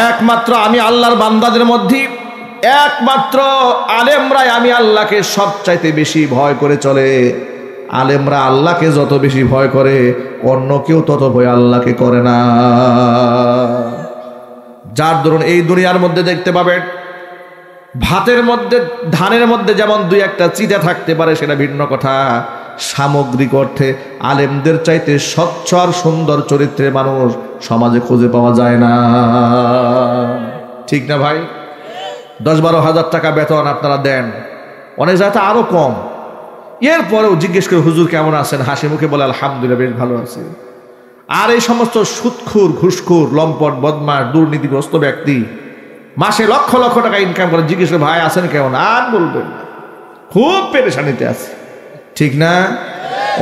একমাত্র আমি আল্লাহর বান্দাদের মধ্যে একমাত্র আলেমরাই আমি আল্লাহকে সবচাইতে বেশি ভয় করে চলে। আলেমরা আল্লাহকে যত বেশি ভয় করে অন্য কেউ তত ভয় আল্লাহকে করে না। যার দরুন এই দুনিয়ার মধ্যে দেখতে পাবেন ভাতের মধ্যে, ধানের মধ্যে যেমন 2-1টা চিটা থাকতে পারে সেটা ভিন্ন কথা, সামগ্রিক অর্থে আলেমদের চাইতে স্বচ্ছ আর সুন্দর চরিত্রের মানুষ সমাজে খুঁজে পাওয়া যায় না। ঠিক না ভাই? 10-12 হাজার টাকা বেতন আপনারা দেন, অনেক জায়গাতে আরো কম। এরপরেও জিজ্ঞেস করে হুজুর কেমন আছেন, হাসি মুখে বলে আলহামদুলিল্লাহ বেশ ভালো আছি। আর এই সমস্ত সুদখোর, ঘুষখোর, লম্পট, বদমাশ, দুর্নীতিগ্রস্ত ব্যক্তি মাসে লক্ষ লক্ষ টাকা ইনকাম করে, জিজ্ঞেস করে ভাই আছেন কেমন, আর বলবেন না খুব পেরেশানিতে আছে। ঠিক না?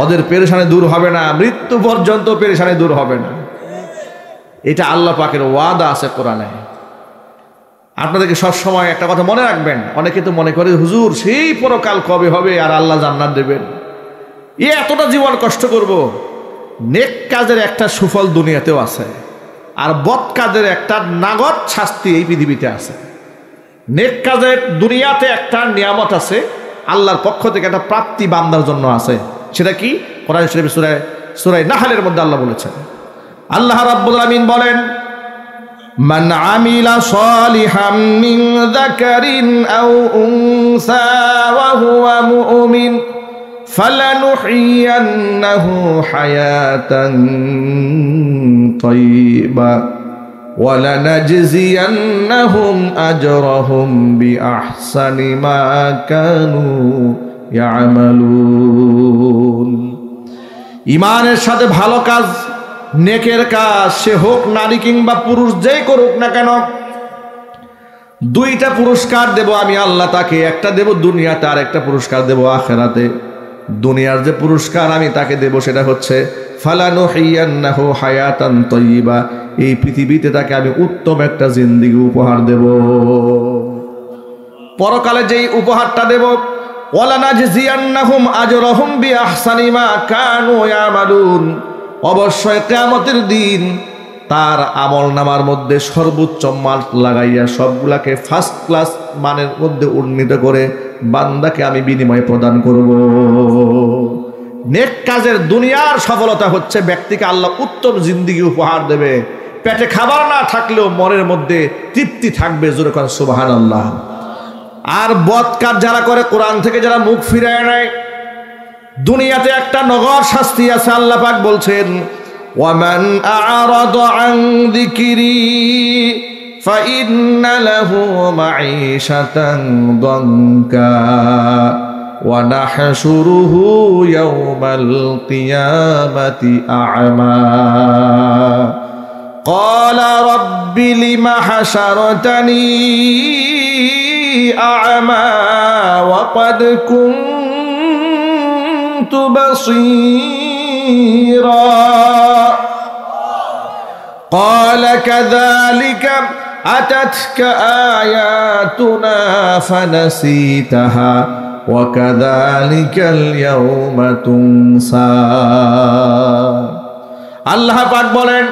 ওদের পেরেশানি দূর হবে না, মৃত্যু পর্যন্ত পেরেশানি দূর হবে না। এটা আল্লাহ পাকের ওয়াদা আছে কোরআনে। আপনাদেরকে সবসময় একটা কথা মনে রাখবেন, অনেকে তো মনে করে হুজুর সেই পরকাল কবে হবে আর আল্লাহ জান্নাত দেবেন, এতটা জীবন কষ্ট করব। নেক কাজের একটা সুফল দুনিয়াতেও আছে, আর বদ কাজের একটা নাগত শাস্তি এই পৃথিবীতে আছে। নেক কাজের দুনিয়াতে একটা নিয়ামত আছে, আল্লাহর পক্ষ থেকে একটা প্রাপ্তি বান্দার জন্য আছে। সেটা কি? কোরআন শরীফের সূরা নাহলের মধ্যে আল্লাহ বলেছেন। আল্লাহ রাব্বুল আমিন বলেন, মান আমিলা সালিহাম মিন যাকারিন আও উনসা ওয়া হুয়া মুমিন ফালানুহইয়ান্নাহু হায়াতান তাইয়্যিবা ওয়া লানাজজিয়ান্নাহুম আজরাহুম বিআহসানি মা কানু ইয়ামালুন। ঈমানের সাথে ভালো কাজ, নেকের কাজ, সে হোক নারী কিংবা পুরুষ, যেই করুক না কেন, 2টা পুরস্কার দেব আমি আল্লাহ তাকে। একটা দেব দুনিয়াতে, আর একটা পুরস্কার দেব আখিরাতে। দুনিয়ার যে পুরস্কার আমি তাকে দেব সেটা হচ্ছে ফালানুহিয়ান্নাহু হায়াতান তাইয়্যিবা, এই পৃথিবীতে তাকে আমি উত্তম একটা জিন্দেগি উপহার দেব। পরকালে যেই উপহারটা দেব, ওয়ালানাজজিয়ান্নাহুম আজরাহুম বিআহসানি মা কানু ইয়ামালুন, অবশ্যই কিয়ামতের দিন তার আমলনামার মধ্যে সর্বোচ্চ মান লাগাইয়া সবগুলাকে ফার্স্ট ক্লাস মানের মধ্যে উন্নীত করে বান্দাকে আমি বিনিময় প্রদান করব। নেক কাজের দুনিয়ার সফলতা হচ্ছে ব্যক্তিকে আল্লাহ উত্তম জিন্দেগি উপহার দেবে। পেটে খাবার না থাকলেও মনের মধ্যে তৃপ্তি থাকবে। জোরে করে সুবহানাল্লাহ। আর বদ কাজ যারা করে, কোরআন থেকে যারা মুখ ফিরায় নেয়, দুনিয়াতে একটা নগর শাস্তি আছে। আল্লাহ পাক বলছেন, ওয়ামান আ'রাদা আন যিকরি ফাইন্না লাহু মাঈশাতান দানকা ওয়া নাহশুরুহু ইয়াওমাল কিয়ামাতি আ'মা ক্বালা রাব্বি লিমা হাশারতানি أعمى وقد كنت بصيرا قال كذلك أتتك آياتنا فنسيتها وكذلك اليوم تنسى আল্লাহ পাক বলেন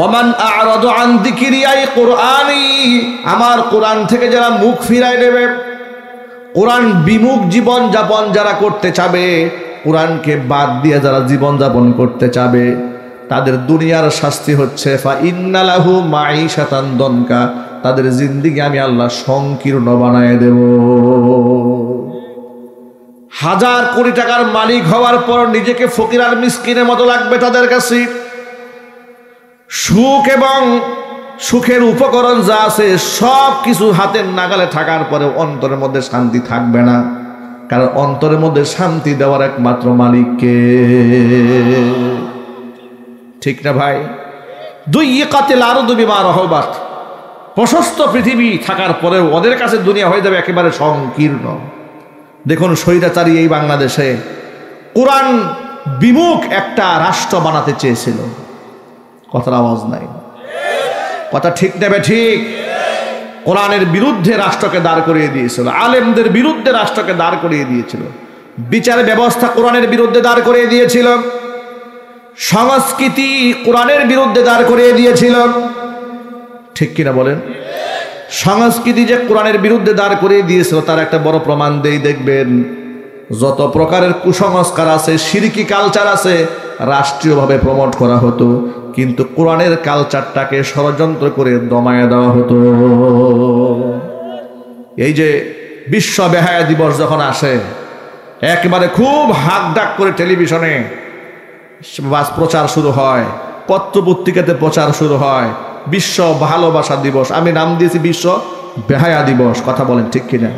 ওমান আ'রাদু আন যিকরি আই কুরআনি, আমার কোরআন থেকে যারা মুখ ফিরায় নেবে, কোরআন বিমুখ জীবন যাপন যারা করতে চাবে, কোরআনকে বাদ দিয়ে যারা জীবন যাপন করতে চাবে, তাদের দুনিয়ার শাস্তি হচ্ছে ফা ইন্না লাহু মাঈশাতান দনকা, তাদের জিন্দেগি আমি আল্লাহ সংকীর্ণ বানায় দেব। হাজার কোটি টাকার মালিক হওয়ার পর নিজেকে ফকির আর মিসকিনের মতো লাগবে তাদের কাছে। সুখ এবং সুখের উপকরণ যা আছে সব কিছু হাতের নাগালে থাকার পরে অন্তরের মধ্যে শান্তি থাকবে না, কারণ অন্তরের মধ্যে শান্তি দেওয়ার একমাত্র মালিককে। ঠিক না ভাই? দুইয়িকাতিল আরদু বিমা রাহাবাত, প্রশস্ত পৃথিবী থাকার পরেও ওদের কাছে দুনিয়া হয়ে যাবে একেবারে সংকীর্ণ। দেখুন স্বৈরাচারী এই বাংলাদেশে কোরআন বিমুখ একটা রাষ্ট্র বানাতে চেয়েছিল, কথার আওয়াজ নাই, কথা ঠিক নেবে ঠিক? কোরআনের বিরুদ্ধে রাষ্ট্রকে দাঁড় করিয়ে দিয়েছিল, আলেমদের বিরুদ্ধে রাষ্ট্রকে দাঁড় করিয়ে দিয়েছিল, বিচার ব্যবস্থা কোরআনের বিরুদ্ধে দাঁড় করিয়ে দিয়েছিল, সংস্কৃতি কোরআনের বিরুদ্ধে দাঁড় করিয়ে দিয়েছিল। ঠিক কিনা বলেন? সংস্কৃতি যে কোরআনের বিরুদ্ধে দাঁড় করিয়ে দিয়েছিল তার একটা বড় প্রমাণ দেই, দেখবেন যত প্রকারের কুসংস্কার আছে, শিরকি কালচার আছে, রাষ্ট্রীয়ভাবে প্রমোট করা হতো, কিন্তু কোরআনের কালচারটাকে ষড়যন্ত্র করে দমায়ে দেওয়া হতো। এই যে বিশ্ব বেহায়া দিবস যখন আসে, একেবারে খুব হাক ডাক করে টেলিভিশনে প্রচার শুরু হয়, পত্র পত্রিকাতে প্রচার শুরু হয়, বিশ্ব ভালোবাসা দিবস, আমি নাম দিয়েছি বিশ্ব বেহায়া দিবস। কথা বলেন ঠিক কিনা?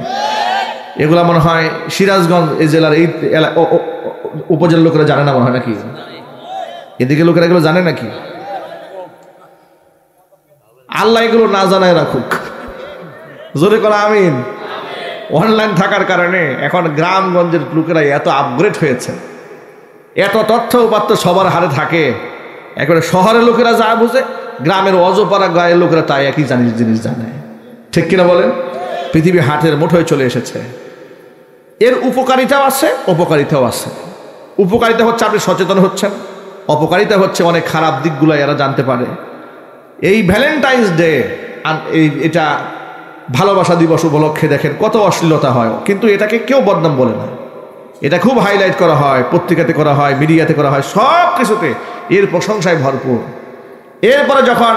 এগুলা মনে হয় সিরাজগঞ্জ এই জেলার এই উপজেলার লোকেরা জানে না মনে হয়, নাকি এদিকে লোকেরা এগুলো জানে নাকি? আল্লাহ এগুলো না জানায় রাখুক, জোরে করে আমিন। অনলাইন থাকার কারণে এখন গ্রামগঞ্জের লোকেরা এত আপগ্রেড হয়েছে, এত তথ্য উপাত্ত সবার হাতে থাকে, একেবারে শহরের লোকেরা যা বুঝে গ্রামের অজপাড়া গায়ের লোকেরা তাই একই জিনিস জানে। ঠিক কিনা বলেন? পৃথিবী হাতের মুঠোয় চলে এসেছে। এর উপকারিতাও আছে, অপকারিতাও আছে। উপকারিতা হচ্ছে আপনি সচেতন হচ্ছেন, অপকারিতা হচ্ছে অনেক খারাপ দিকগুলো এরা জানতে পারে। এই ভ্যালেন্টাইন্স ডে, এটা ভালোবাসা দিবস উপলক্ষে দেখেন কত অশ্লীলতা হয়, কিন্তু এটাকে কেউ বদনাম বলে না। এটা খুব হাইলাইট করা হয়, পত্রিকাতে করা হয়, মিডিয়াতে করা হয়, সব কিছুতে এর প্রশংসায় ভরপুর। এরপরে যখন